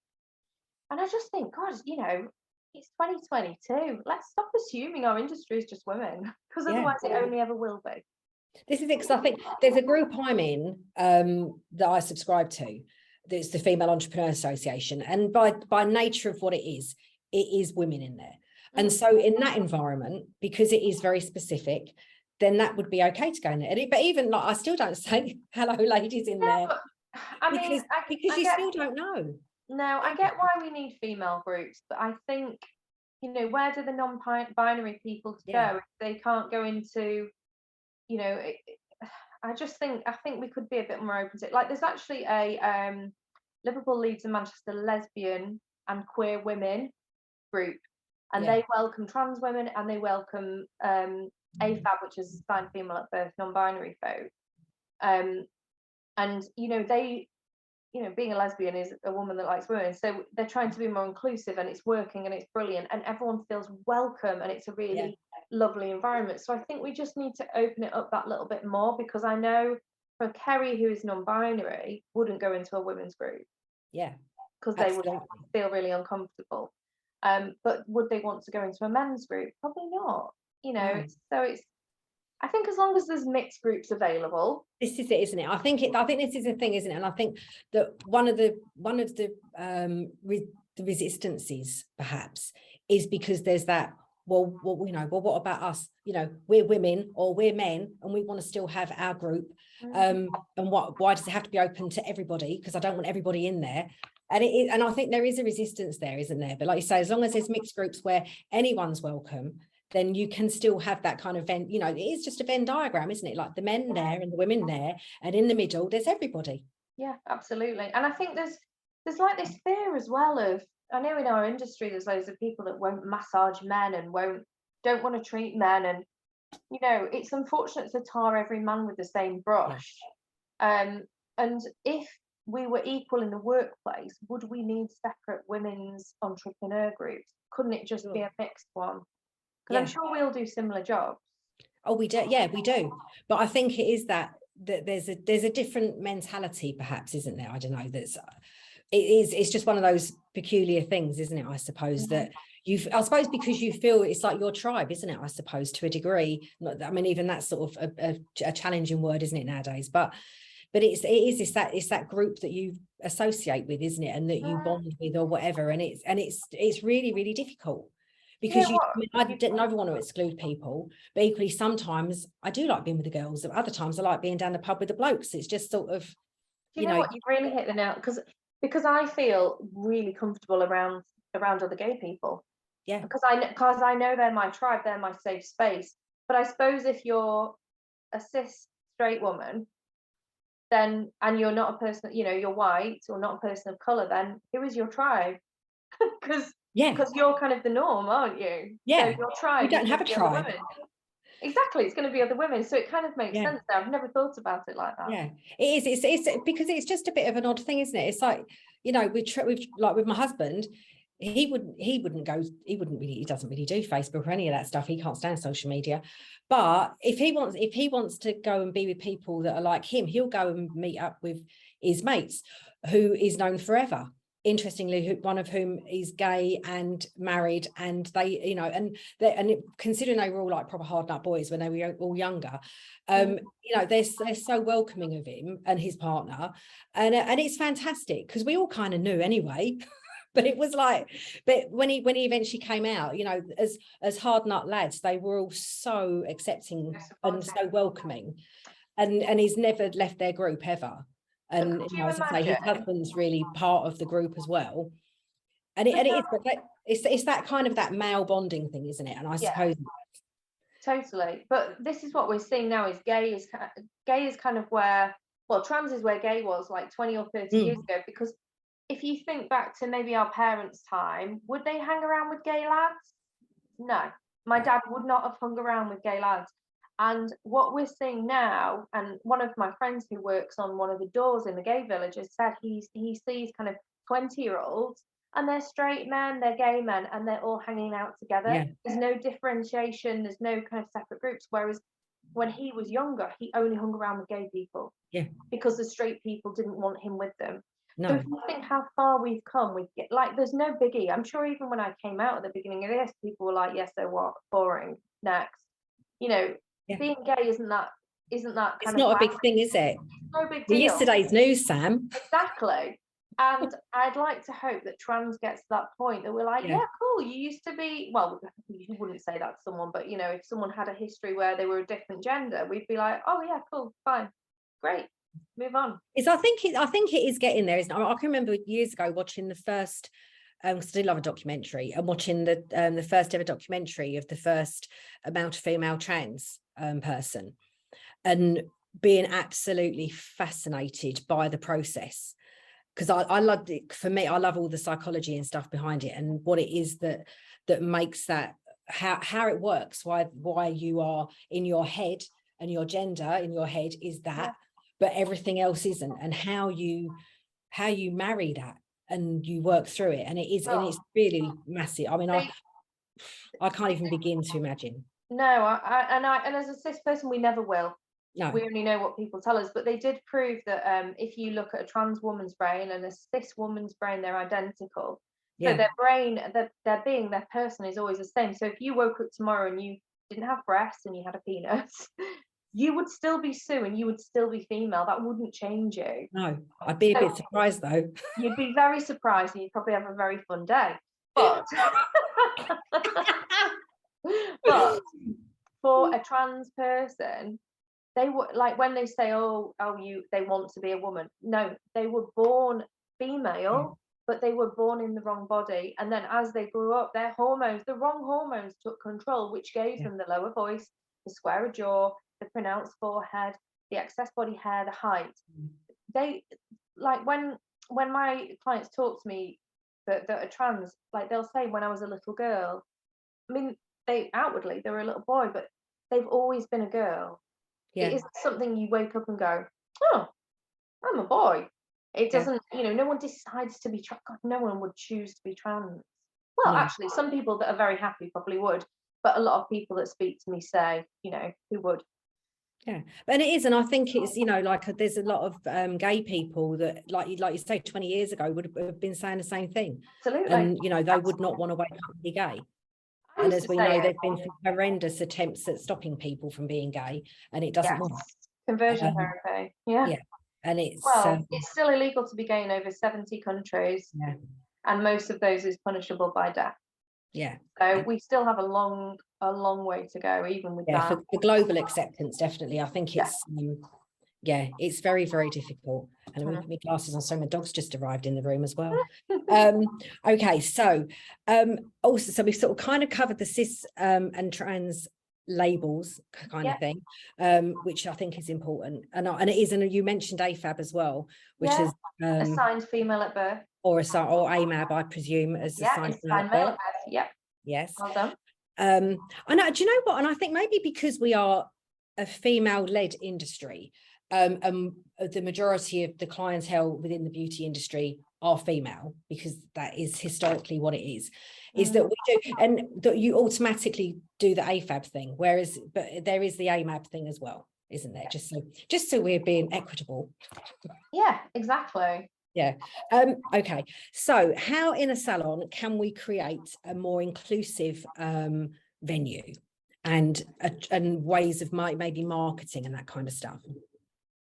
And I just think, God, you know, it's 2022. Let's stop assuming our industry is just women, because otherwise it only ever will be. This is it, because I think there's a group I'm in that I subscribe to. It's the Female Entrepreneur Association, and by nature of what it is women in there. And so in that environment, because it is very specific, then that would be okay to go in there. But even like, I still don't say hello, ladies, in there. Because you still don't know. No, I get why we need female groups, but I think, you know, where do the non-binary people go if they can't go into, you know, I think we could be a bit more open to it. Like, there's actually a Liverpool, Leeds and Manchester lesbian and queer women group, and they welcome trans women and they welcome AFAB, which is assigned female at birth, non-binary folk. And you know, being a lesbian is a woman that likes women, so they're trying to be more inclusive, and it's working and it's brilliant and everyone feels welcome and it's a really lovely environment. So I think we just need to open it up that little bit more, because I know for Keri, who is non-binary, wouldn't go into a women's group because they would feel really uncomfortable. But would they want to go into a men's group? Probably not, you know. I think as long as there's mixed groups available. This is it, isn't it? I think this is a thing, isn't it? And I think that one of the resistances perhaps is because there's that, well, you know, well, what about us? You know, we're women or we're men and we want to still have our group. And why does it have to be open to everybody? Because I don't want everybody in there. And I think there is a resistance there, isn't there? But like you say, as long as there's mixed groups where anyone's welcome, then you can still have that kind of Venn, you know, it is just a Venn diagram, isn't it? Like the men there and the women there, and in the middle, there's everybody. Yeah, absolutely. And I think there's like this fear as well of, I know in our industry, there's loads of people that won't massage men and don't want to treat men. And, you know, it's unfortunate to tar every man with the same brush. And if we were equal in the workplace, would we need separate women's entrepreneur groups? Couldn't it just be a mixed one? Because I'm sure we all do similar jobs. Oh, we do. Yeah, we do. But I think it is that there's a different mentality, perhaps, isn't there? I don't know. It's just one of those peculiar things, isn't it? I suppose that I suppose because you feel it's like your tribe, isn't it? I suppose to a degree. I mean, even that's sort of a challenging word, isn't it, nowadays? But it's that group that you associate with, isn't it? And that you bond with or whatever. And it's really, really difficult. Because I never want to exclude people, but equally sometimes I do like being with the girls. Other times I like being down the pub with the blokes. It's just sort of, you know what, you've really hit the nail, because I feel really comfortable around other gay people. Yeah. Because I know they're my tribe, they're my safe space. But I suppose if you're a cis straight woman, then and you're not a person, you know, you're white or not a person of color, then who is your tribe? Because you're kind of the norm, aren't you? Yeah. So your tribe, you don't have a tribe. Exactly, it's going to be other women, so it kind of makes sense there. I've never thought about it like that. Yeah, it is. It's because it's just a bit of an odd thing, isn't it? It's like, you know, we've like with my husband, he doesn't really do Facebook or any of that stuff. He can't stand social media. But if he wants to go and be with people that are like him, he'll go and meet up with his mates who is known forever. Interestingly, one of whom is gay and married, and they, you know, considering they were all like proper hard nut boys when they were all younger, you know, they're so welcoming of him and his partner, and it's fantastic because we all kind of knew anyway. But it was like, but when he eventually came out, you know, as hard nut lads, they were all so accepting and so welcoming, and he's never left their group ever. And you know, as I say, his husband's really part of the group as well. And it is, but it's that kind of that male bonding thing, isn't it? And I suppose totally. But this is what we're seeing now: is gay is kind of where, well, trans is where gay was like 20 or 30 years ago. Because if you think back to maybe our parents' time, would they hang around with gay lads? No, my dad would not have hung around with gay lads. And what we're seeing now, and one of my friends who works on one of the doors in the gay village has said he sees kind of 20-year-olds, and they're straight men, they're gay men, and they're all hanging out together. Yeah. There's no differentiation, there's no kind of separate groups. Whereas when he was younger, he only hung around with gay people. Yeah. Because the straight people didn't want him with them. No. So if you think how far we've come, like there's no biggie. I'm sure even when I came out at the beginning of this, people were like, yes, so what? Boring. Next. You know, being gay isn't that kind of, it's not a big thing, is it? It's no big deal. Yesterday's news, Sam. Exactly. And I'd like to hope that trans gets to that point that we're like, yeah, cool, you used to be, well, you wouldn't say that to someone, but you know, if someone had a history where they were a different gender, we'd be like, oh yeah, cool, fine, great, move on. I think it is getting there, isn't it? I can remember years ago watching the first, because I do love a documentary, and watching the first ever documentary of the first male to female trans person, and being absolutely fascinated by the process, because I loved it. For me, I love all the psychology and stuff behind it, and what it is that makes that, how it works, why you are in your head, and your gender in your head is that, but everything else isn't, and how you marry that and you work through it, and it's really massive. I mean, I can't even begin to imagine. No, and as a cis person, we never will. No. We only know what people tell us, but they did prove that if you look at a trans woman's brain and a cis woman's brain, they're identical. Yeah. So their brain, their person is always the same. So if you woke up tomorrow and you didn't have breasts and you had a penis, you would still be Sue and you would still be female. That wouldn't change you. No, I'd be a bit surprised though. You'd be very surprised and you'd probably have a very fun day. But but for a trans person, they were like, when they say, they want to be a woman. No, they were born female, but they were born in the wrong body. And then as they grew up, the wrong hormones took control, which gave them the lower voice, the squarer jaw, the pronounced forehead, the excess body hair, the height. They, like, when my clients talk to me that are trans, like they'll say, when I was a little girl, I mean, they were a little boy, but they've always been a girl. Yeah. It isn't something you wake up and go, oh, I'm a boy. It doesn't, no one decides to be trans. No one would choose to be trans. Well, actually, some people that are very happy probably would, but a lot of people that speak to me say, who would. Yeah, and it is, and I think it's, like there's a lot of gay people that, like you say, 20 years ago would have been saying the same thing. Absolutely. And, they would not want to wake up and be gay. And as we know, there's been horrendous attempts at stopping people from being gay, and it doesn't work. Conversion therapy. Yeah. And it's it's still illegal to be gay in over 70 countries. Yeah. And most of those is punishable by death. Yeah. So we still have a long way to go, even with that. For global acceptance, definitely. I think it's it's very, very difficult. And I'm with my glasses on, so my dog's just arrived in the room as well. Okay, so also, so we've sort of kind of covered the cis and trans labels kind of thing, which I think is important. And it is, and you mentioned AFAB as well, which is assigned female at birth. Or AMAB, I presume, as assigned male at birth. Yep. Yes. Well done. I know, do you know what? And I think maybe because we are a female-led industry, the majority of the clientele within the beauty industry are female, because that is historically what it is that we do, and that you automatically do the AFAB thing, whereas, but there is the AMAB thing as well, isn't there? Just so we're being equitable. Yeah, exactly. Yeah. Okay. So how in a salon can we create a more inclusive venue and ways of maybe marketing and that kind of stuff?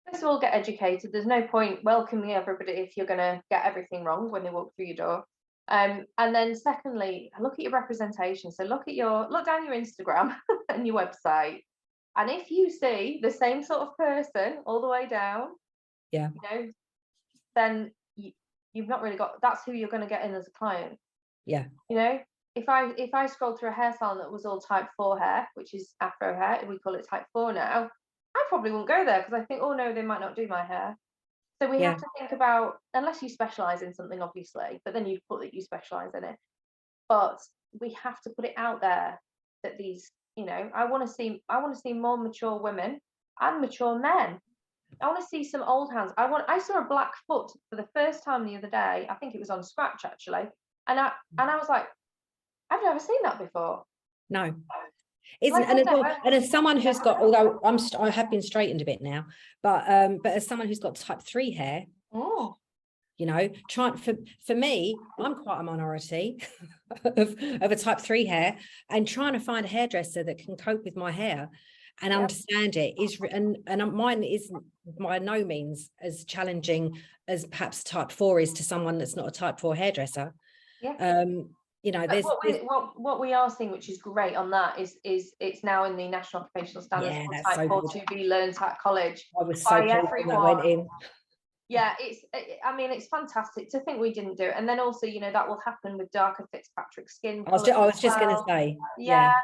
First of all, get educated. There's no point welcoming everybody if you're going to get everything wrong when they walk through your door. And then secondly, look at your representation. So look down your Instagram and your website. And if you see the same sort of person all the way down, yeah, then you've not really got, that's who you're going to get in as a client. Yeah. If I scrolled through a hair salon that was all type 4 hair, which is Afro hair, we call it type 4 now, I probably won't go there, because I think, oh no, they might not do my hair. So we have to think about, unless you specialize in something, obviously, but then you put that you specialize in it. But we have to put it out there that these, I want to see more mature women and mature men. I want to see some old hands. I saw a black foot for the first time the other day. I think it was on Scratch actually, and I was like, I've never seen that before. No. Isn't, and as someone who's got, although I have been straightened a bit now, but as someone who's got type 3 hair, trying for me, I'm quite a minority of a type 3 hair, and trying to find a hairdresser that can cope with my hair and understand it is, and mine isn't by no means as challenging as perhaps type 4 is to someone that's not a type 4 hairdresser. There's what we are seeing, which is great on that, is it's now in the National Occupational Standards for type 4 to be learned at college. I was so pleased when that went in. Yeah, it's fantastic to think we didn't do it. And then also, that will happen with darker Fitzpatrick skin. I was just going to say. Yeah.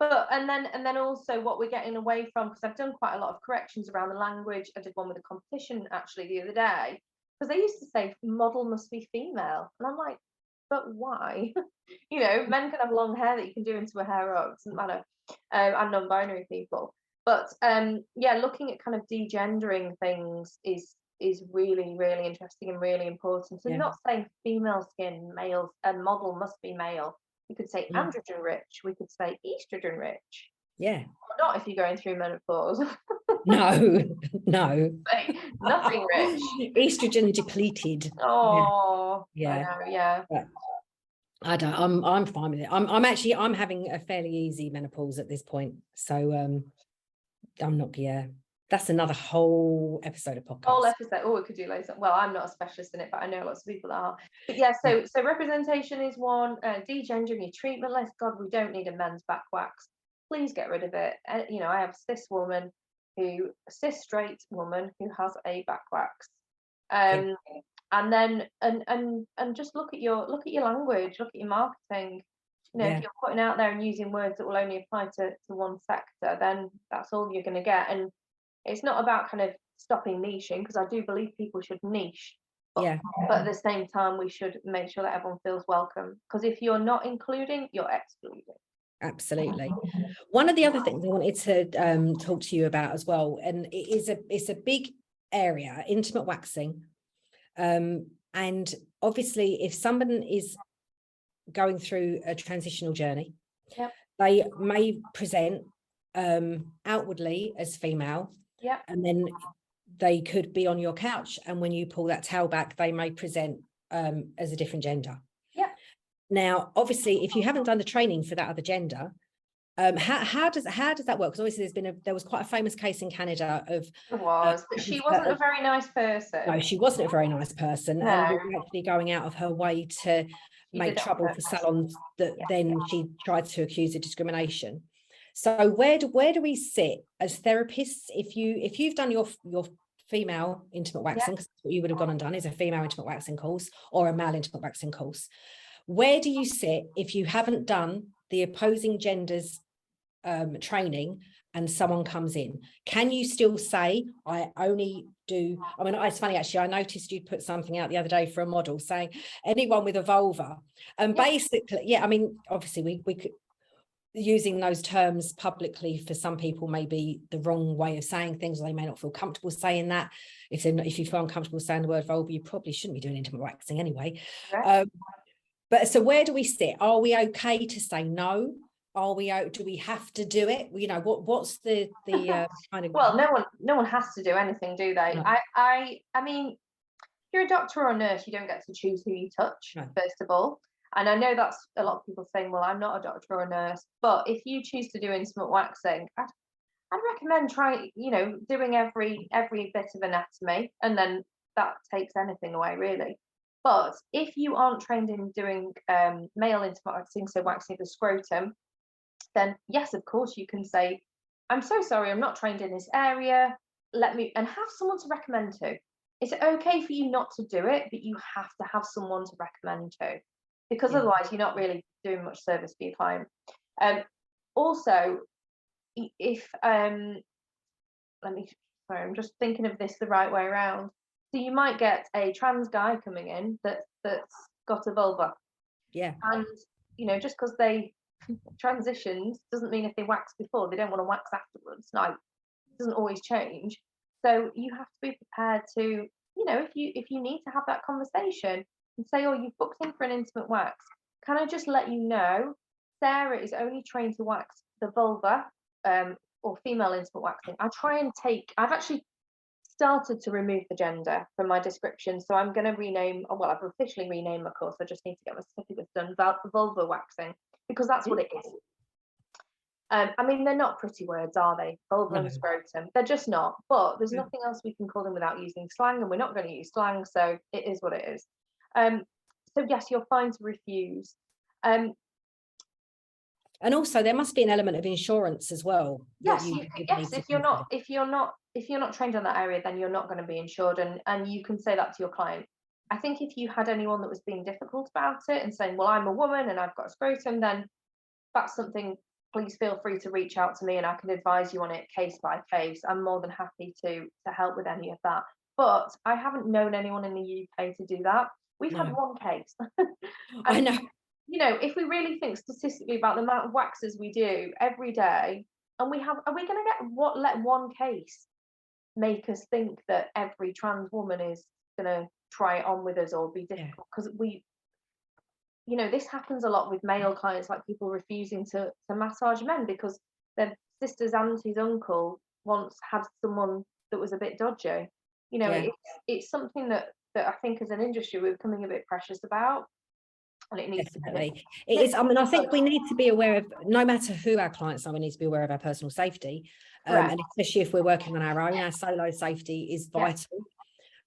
But and then also what we're getting away from, because I've done quite a lot of corrections around the language. I did one with a competition actually the other day, because they used to say model must be female, and I'm like, but why? Men can have long hair that you can do into a hair up, doesn't matter. And non-binary people, but looking at kind of degendering things is really, really interesting and really important. So not saying female skin, male, and model must be male. We could say androgen rich. We could say estrogen rich. Yeah. But not if you're going through menopause. No. Nothing rich. Estrogen depleted. Oh. Yeah. I know, yeah. But I don't. I'm fine with it. I'm having a fairly easy menopause at this point. So I'm not. Yeah. That's another whole episode of podcast. Whole episode. Oh, we could do later. Well, I'm not a specialist in it, but I know lots of people that are. But yeah, so representation is one. Degendering your treatment list. God, we don't need a men's back wax. Please get rid of it. I have a cis straight woman who has a back wax. And then and just look at your language, look at your marketing. If you're putting out there and using words that will only apply to one sector, then that's all you're going to get. And it's not about kind of stopping niching, because I do believe people should niche. But at the same time, we should make sure that everyone feels welcome. Because if you're not including, you're excluding. Absolutely. One of the other things I wanted to talk to you about as well, and it's a big area, intimate waxing. And obviously, if someone is going through a transitional journey, they may present outwardly as female. And then they could be on your couch, and when you pull that towel back, they may present as a different gender. Now, obviously, if you haven't done the training for that other gender, how does that work? Because obviously there was quite a famous case in Canada of but she wasn't a very nice person. No, she wasn't a very nice person, and was actually going out of her way to make trouble for salons that then she tried to accuse of discrimination. So where do we sit as therapists if you've done your female intimate waxing, because what you would have gone and done is a female intimate waxing course or a male intimate waxing course? Where do you sit if you haven't done the opposing genders training and someone comes in? Can you still say, I only do, it's funny actually, I noticed you'd put something out the other day for a model saying anyone with a vulva, and basically, obviously we could, using those terms publicly for some people may be the wrong way of saying things, or they may not feel comfortable saying that. If you feel uncomfortable saying the word vulva, you probably shouldn't be doing intimate waxing anyway. Right. But so where do we sit? Are we okay to say no? Do we have to do it? You know, what's the kind of... Well, no one has to do anything, do they? No. I mean, if you're a doctor or a nurse, you don't get to choose who you touch, No. first of all. And I know that's a lot of people saying, well, I'm not a doctor or a nurse, but if you choose to do intimate waxing, I'd recommend doing every bit of anatomy, and then that takes anything away, really. But if you aren't trained in doing male intimate waxing, so waxing the scrotum, then yes, of course, you can say, I'm so sorry, I'm not trained in this area. And have someone to recommend to. It's okay for you not to do it, but you have to have someone to recommend to, because otherwise you're not really doing much service for your client. Also, if I'm just thinking of this the right way around. So you might get a trans guy coming in that's got a vulva. Yeah. And just because they transitions doesn't mean if they wax before they don't want to wax afterwards. Like, it doesn't always change. So you have to be prepared to, if you need to have that conversation and say, oh, you've booked in for an intimate wax, can I just let you know, Sarah is only trained to wax the vulva, or female intimate waxing. I've actually started to remove the gender from my description, so I'm going to I've officially renamed my course. I just need to get my certificates done about vulva waxing, because that's what it is. I mean, they're not pretty words, are they? Vulva and scrotum. They're just not. But there's nothing else we can call them without using slang, and we're not going to use slang, so it is what it is. So yes, you're fine to refuse. And also, there must be an element of insurance as well. Yes, if you're not trained on that area, then you're not going to be insured, and you can say that to your client. I think if you had anyone that was being difficult about it and saying, well, I'm a woman and I've got a scrotum, then that's something, please feel free to reach out to me and I can advise you on it case by case. I'm more than happy to help with any of that. But I haven't known anyone in the UK to do that. We've had one case. I know. If we really think statistically about the amount of waxes we do every day, and are we going to let one case make us think that every trans woman is going to try it on with us or be difficult? Because this happens a lot with male clients, like people refusing to massage men because their sister's auntie's uncle once had someone that was a bit dodgy. It's something that I think as an industry we're becoming a bit precious about. And it needs Definitely. It is. I mean, I think we need to be aware of, no matter who our clients are, we need to be aware of our personal safety. And especially if we're working on our own, our solo safety is vital.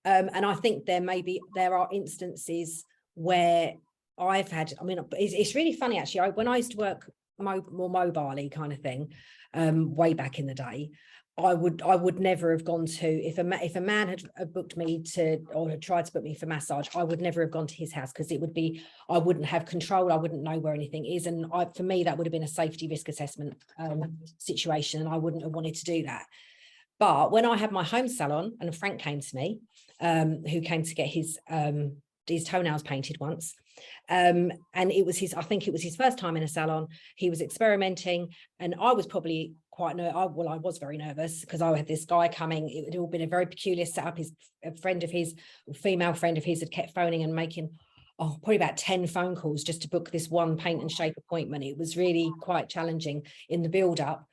And I think there are instances where I've had, it's really funny actually. When I used to work more mobile-y kind of thing, way back in the day, I would never have gone to, if a man had booked me or had tried to book me for massage, I would never have gone to his house, because I wouldn't have control. I wouldn't know where anything is. And for me, that would have been a safety risk assessment situation. And I wouldn't have wanted to do that. But when I had my home salon and Frank came to me, who came to get his toenails painted once. And I think it was his first time in a salon. He was experimenting, and I was probably I was very nervous, because I had this guy coming. It had all been a very peculiar setup. A female friend of his had kept phoning and making probably about 10 phone calls just to book this one paint and shape appointment. It was really quite challenging in the build up.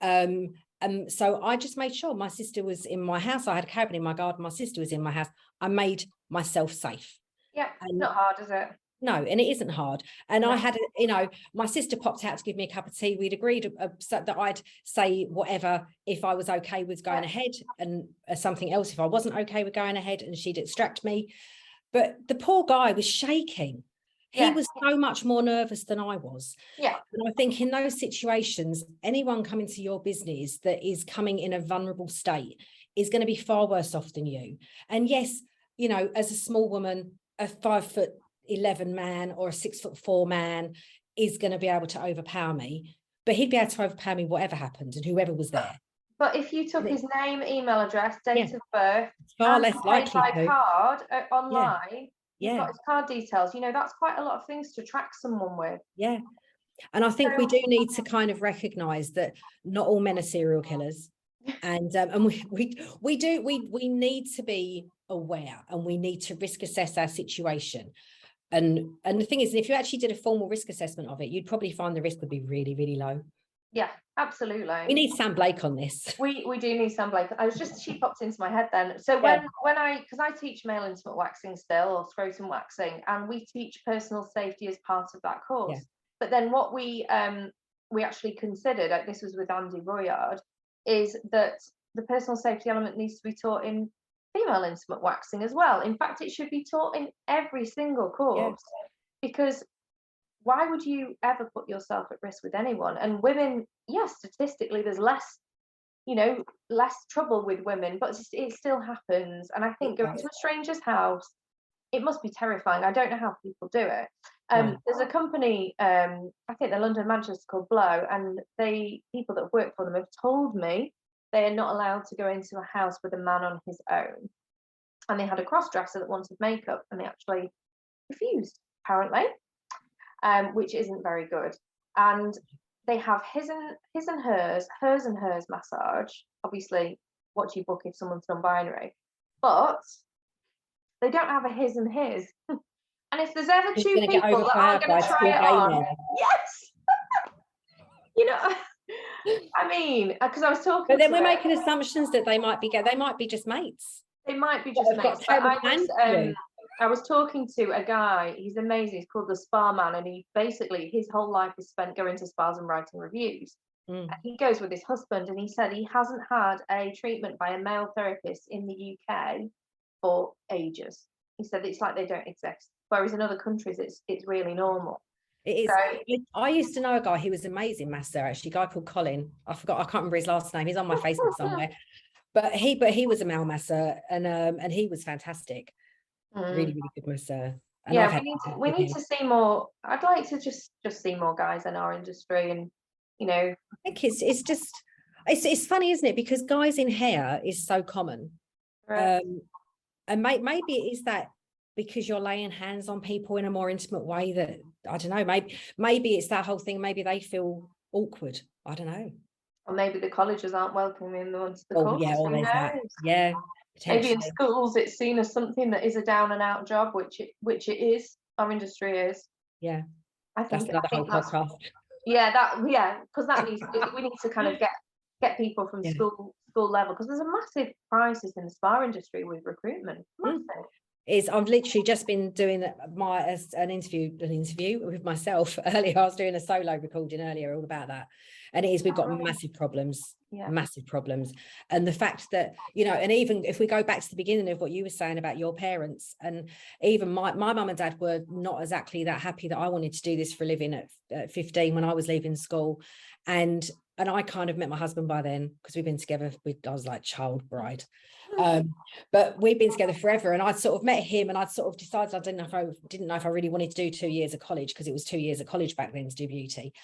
So I just made sure my sister was in my house. I had a cabin in my garden. My sister was in my house. I made myself safe. Yeah, it's not hard, is it? No, and it isn't hard. And I had, my sister popped out to give me a cup of tea. We'd agreed that I'd say whatever if I was okay with going ahead, and something else if I wasn't okay with going ahead, and she'd extract me. But the poor guy was shaking. He was so much more nervous than I was. Yeah. And I think in those situations, anyone coming to your business that is coming in a vulnerable state is going to be far worse off than you. And yes, as a small woman, a 5'11" man or a 6'4" man is going to be able to overpower me, but he'd be able to overpower me whatever happened and whoever was there. But if you took his name, email address, date of birth, far less likely by card online, you've Yeah. got his card details. That's quite a lot of things to track someone with. Yeah. And I think we do need to kind of recognize that not all men are serial killers. And we need to be aware, and we need to risk assess our situation. And the thing is, if you actually did a formal risk assessment of it, you'd probably find the risk would be really, really low. Yeah, absolutely. We need Sam Blake on this. We do need Sam Blake. She popped into my head then. So because I teach male intimate waxing still, or scrotum waxing, and we teach personal safety as part of that course. Yeah. But then what we actually considered, this was with Andy Royard, is that the personal safety element needs to be taught in female intimate waxing as well. In fact, it should be taught in every single course, because why would you ever put yourself at risk with anyone? And women, yes, statistically, there's less trouble with women, but it still happens. And I think going to a stranger's house, it must be terrifying. I don't know how people do it. There's a company, I think they're London, Manchester, called Blow, and people that work for them have told me they are not allowed to go into a house with a man on his own. And they had a cross-dresser that wanted makeup, and they actually refused, apparently, which isn't very good. And they have his and hers massage. Obviously, what do you book if someone's non-binary? But they don't have a his and his. And if there's ever two people that are going to try it on, yes, I mean, because I was talking. But then we're making assumptions that they might be just mates. They might be just mates. But I was talking to a guy. He's amazing. He's called the Spa Man, and he basically his whole life is spent going to spas and writing reviews. And he goes with his husband, and he said he hasn't had a treatment by a male therapist in the UK for ages. He said it's like they don't exist. Whereas in other countries, it's really normal. It is. So, I used to know a guy who was amazing master, actually, a guy called Colin. I can't remember his last name. He's on my Facebook somewhere. But he was a male master, and he was fantastic. Really, really good master. And yeah, we need to see more. I'd like to just see more guys in our industry, and I think it's funny, isn't it? Because guys in hair is so common. Right. And maybe it is that because you're laying hands on people in a more intimate way that, I don't know, maybe it's that whole thing. Maybe they feel awkward. I don't know. Or maybe the colleges aren't welcoming them onto the course. Yeah, always that. Yeah. Maybe in schools it's seen as something that is a down and out job, which it is. Our industry is. Yeah. That's another whole podcast. Because we need to kind of get people from school level, because there's a massive crisis in the spa industry with recruitment. Massive. I've literally just been doing an interview with myself earlier. I was doing a solo recording earlier all about that, and we've got massive problems. And the fact that and even if we go back to the beginning of what you were saying about your parents, and even my mum and dad were not exactly that happy that I wanted to do this for a living at 15 when I was leaving school, and I kind of met my husband by then, because we've been together. I was like child bride. But we've been together forever, and I'd sort of met him, and I'd sort of decided I didn't know if I really wanted to do 2 years of college, because it was 2 years of college back then to do beauty.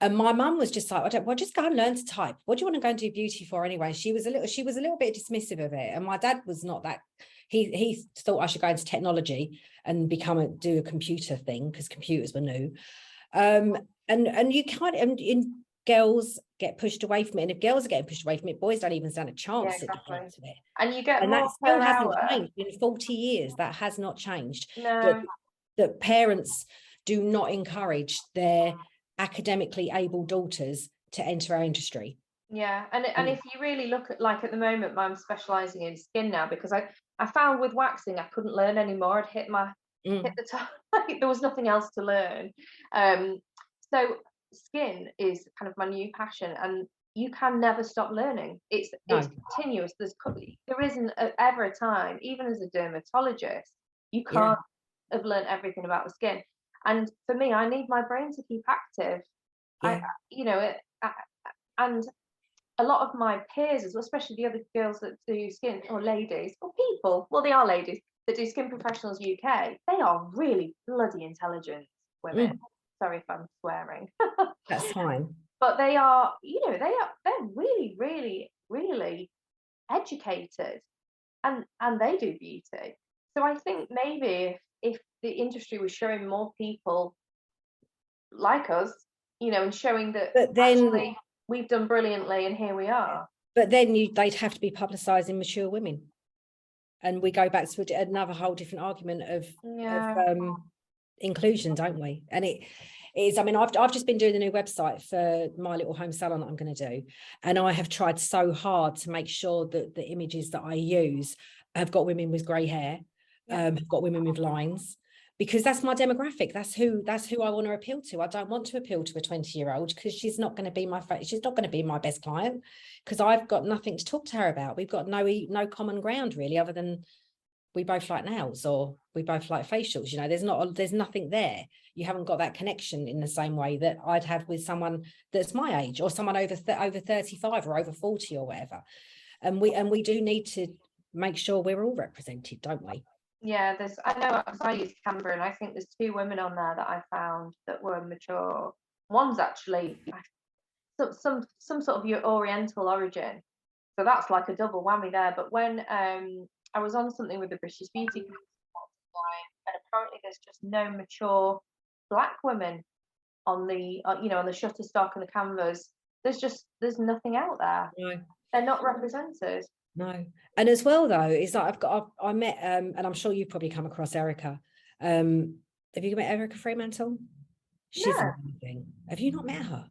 And my mum was just like, just go and learn to type. What do you want to go and do beauty for anyway? She was a little bit dismissive of it, and my dad was not that. He thought I should go into technology and do a computer thing, because computers were new. And you can't. And girls get pushed away from it, and if girls are getting pushed away from it, boys don't even stand a chance at the front of it. And you get and more that still hasn't hour. changed in 40 years. That has not changed. No. That parents do not encourage their academically able daughters to enter our industry. Yeah, and if you really look at the moment, I'm specialising in skin now, because I found with waxing I couldn't learn anymore. I'd hit the top. There was nothing else to learn. So skin is kind of my new passion, and you can never stop learning. It's continuous. There isn't ever a time, even as a dermatologist, you can't have learned everything about the skin. And for me, I need my brain to keep active. And a lot of my peers, especially the other girls that do skin, or ladies, or people, well, they are ladies that do Skin Professionals UK, they are really bloody intelligent women. Sorry if I'm swearing. That's fine. But they are, they're really, really, really educated, and they do beauty. So I think maybe if the industry was showing more people like us, and showing that but then actually we've done brilliantly and here we are. But then they'd have to be publicising mature women. And we go back to another whole different argument of inclusion, don't we? And it is, I mean, I've just been doing the new website for my little home salon that I'm going to do. And I have tried so hard to make sure that the images that I use have got women with grey hair, have got women with lines, because that's my demographic. That's who I want to appeal to. I don't want to appeal to a 20-year-old because she's not going to be she's not going to be my best client, because I've got nothing to talk to her about. We've got no common ground really, other than we both like nails or we both like facials. There's nothing there. You haven't got that connection in the same way that I'd have with someone that's my age, or someone over 35 or over 40 or whatever. And we do need to make sure we're all represented, don't we? Yeah, I know I use Canva, and I think there's 2 women on there that I found that were mature. One's actually some sort of your Oriental origin, so that's like a double whammy there. But when I was on something with the British Beauty Council, and apparently there's just no mature Black women on the on the Shutterstock and the canvas. There's nothing out there. No. They're not represented. No. And as well though, is like I met and I'm sure you've probably come across Erica. Have you met Erica Fremantle? She's amazing. Have you not met her?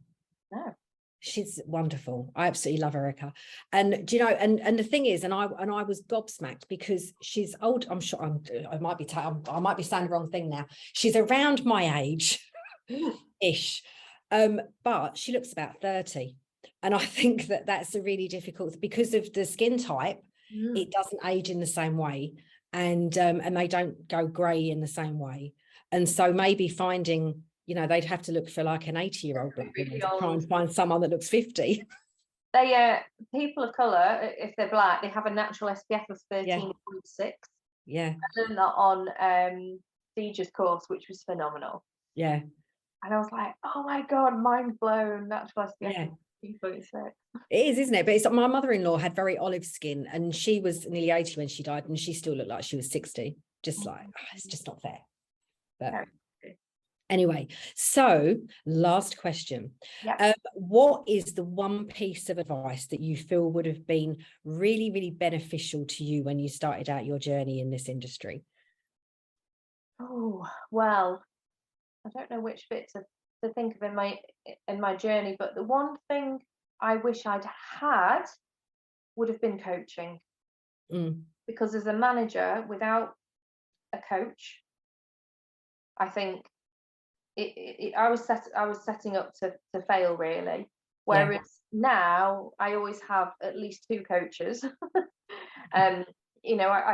No. She's wonderful. I absolutely love Erica. And do you know, and the thing is, and I was gobsmacked because she's old. I'm sure I might be saying the wrong thing now. She's around my age ish. But she looks about 30. And I think that's a really difficult, because of the skin type, it doesn't age in the same way, and they don't go grey in the same way. And so maybe finding, they'd have to look for like an 80-year-old to try and find someone that looks 50. They people of colour, if they're Black, they have a natural SPF of 13.6. Yeah. I learned that on Deeja's course, which was phenomenal. Yeah. And I was like, oh my God, mind blown, natural SPF. Yeah. It is, isn't it? But it's my mother-in-law had very olive skin, and she was nearly 80 when she died, and she still looked like she was 60. Just like, it's just not fair. But anyway, so last question. What is the one piece of advice that you feel would have been really, really beneficial to you when you started out your journey in this industry? Oh, well, I don't know which bit to think of in my journey, but the one thing I wish I'd had would have been coaching. Because as a manager without a coach, I think I was setting up to fail really. Whereas now I always have at least 2 coaches. I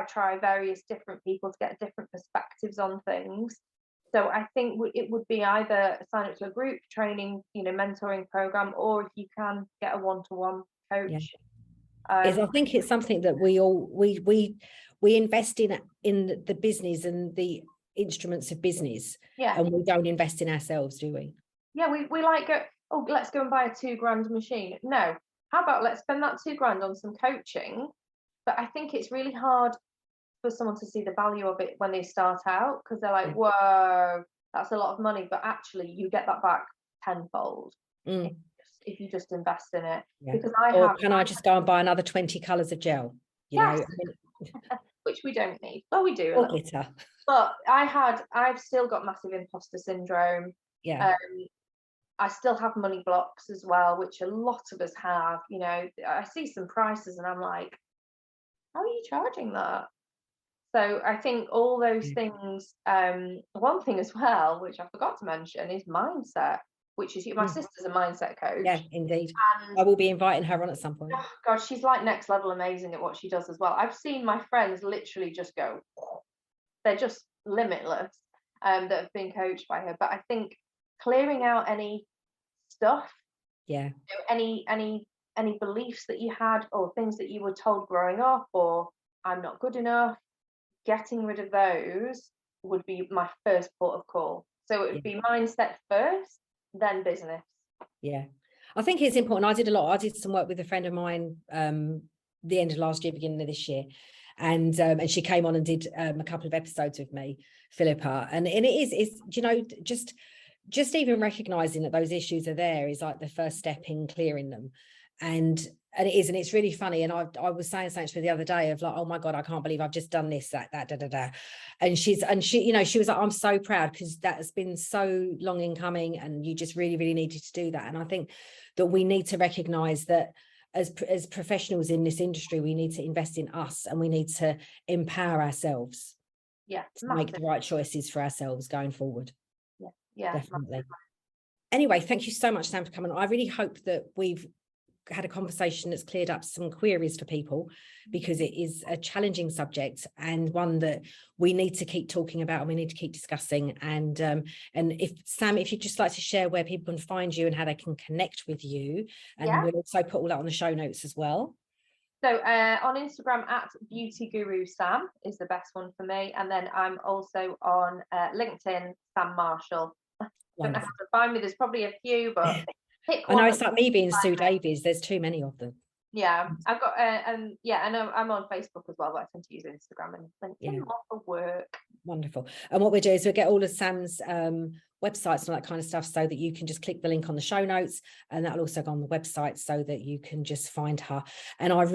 try various different people to get different perspectives on things. So I think it would be either sign up to a group training, mentoring program, or if you can get a one-to-one coach. I think it's something that we invest in the business and the instruments of business, and we don't invest in ourselves, do we? Yeah, we like go, oh, let's go and buy a $2,000 machine. No, how about let's spend that $2,000 on some coaching? But I think it's really hard for someone to see the value of it when they start out, because they're like, whoa, that's a lot of money, but actually you get that back tenfold if you just invest in it. Because I just go and buy another 20 colours of gel, which we don't need. Well, we do, or glitter. But I've still got massive imposter syndrome. I still have money blocks as well, which a lot of us have. I see some prices and I'm like, how are you charging that? So I think all those things, one thing as well, which I forgot to mention, is mindset, which is my sister's a mindset coach. Yeah, indeed. And I will be inviting her on at some point. Oh God, she's like next level amazing at what she does as well. I've seen my friends literally just go, they're just limitless, that have been coached by her. But I think clearing out any stuff, any beliefs that you had, or things that you were told growing up, or I'm not good enough, getting rid of those would be my first port of call. So it would be mindset first, then business. I think it's important. I did some work with a friend of mine the end of last year, beginning of this year, and she came on and did a couple of episodes with me, Philippa, and it's just just even recognizing that those issues are there is like the first step in clearing them. And it is, and it's really funny. And I was saying something to her the other day of like, oh my God, I can't believe I've just done this, that, da, da, da. And she, you know, she was like, I'm so proud, because that has been so long in coming, and you just really, really needed to do that. And I think that we need to recognize that as professionals in this industry, we need to invest in us, and we need to empower ourselves. Yeah, to make the right choices for ourselves going forward. Yeah, definitely. Massive. Anyway, thank you so much, Sam, for coming on. I really hope that we've had a conversation that's cleared up some queries for people, because it is a challenging subject, and one that we need to keep talking about, and we need to keep discussing. And if Sam, if you'd just like to share where people can find you and how they can connect with you, and we'll also put all that on the show notes as well. So on Instagram @BeautyGuruSam is the best one for me, and then I'm also on LinkedIn, Sam Marshall. I don't know how to find me. There's probably a few, but pick one. I know it's like me being Sue Davies. There's too many of them. Yeah, I've got and I'm on Facebook as well, but I tend to use Instagram and LinkedIn more for work. Wonderful. And what we'll do is we'll get all of Sam's websites and all that kind of stuff, so that you can just click the link on the show notes, and that'll also go on the website, so that you can just find her. And I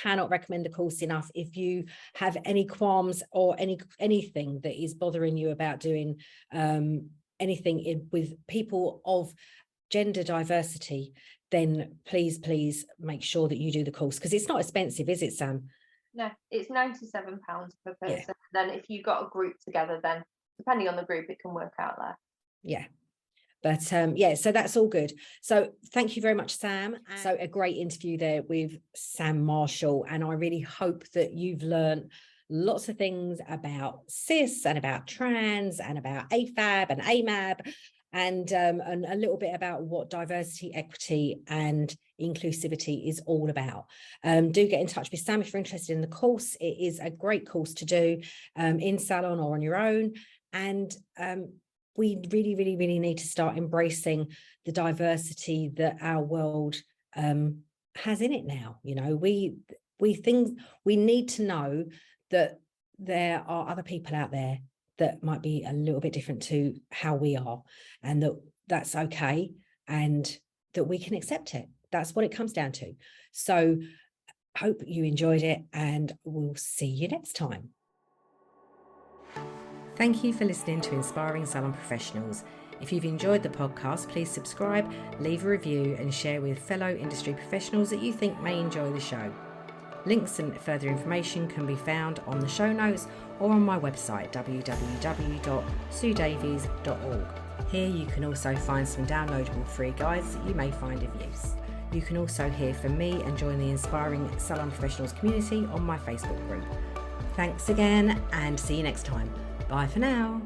cannot recommend the course enough. If you have any qualms or anything that is bothering you about doing anything with people of gender diversity, then please make sure that you do the course, because it's not expensive, is it, Sam? No, it's £97 per person. Yeah. Then if you got a group together, then depending on the group, it can work out there. Yeah. But so that's all good. So thank you very much, Sam. So a great interview there with Sam Marshall, and I really hope that you've learned lots of things about cis and about trans and about AFAB and AMAB, and a little bit about what diversity, equity and inclusivity is all about. Do get in touch with Sam if you're interested in the course. It is a great course to do in Salon or on your own. And we really, really, really need to start embracing the diversity that our world has in it now. You know, we need to know that there are other people out there that might be a little bit different to how we are, and that's okay, and that we can accept it. That's what it comes down to. So hope you enjoyed it, and we'll see you next time. Thank you for listening to Inspiring Salon Professionals. If you've enjoyed the podcast, please subscribe, leave a review and share with fellow industry professionals that you think may enjoy the show. Links and further information can be found on the show notes or on my website, www.suedavies.org. Here you can also find some downloadable free guides that you may find of use. You can also hear from me and join the Inspiring Salon Professionals community on my Facebook group. Thanks again, and see you next time. Bye for now.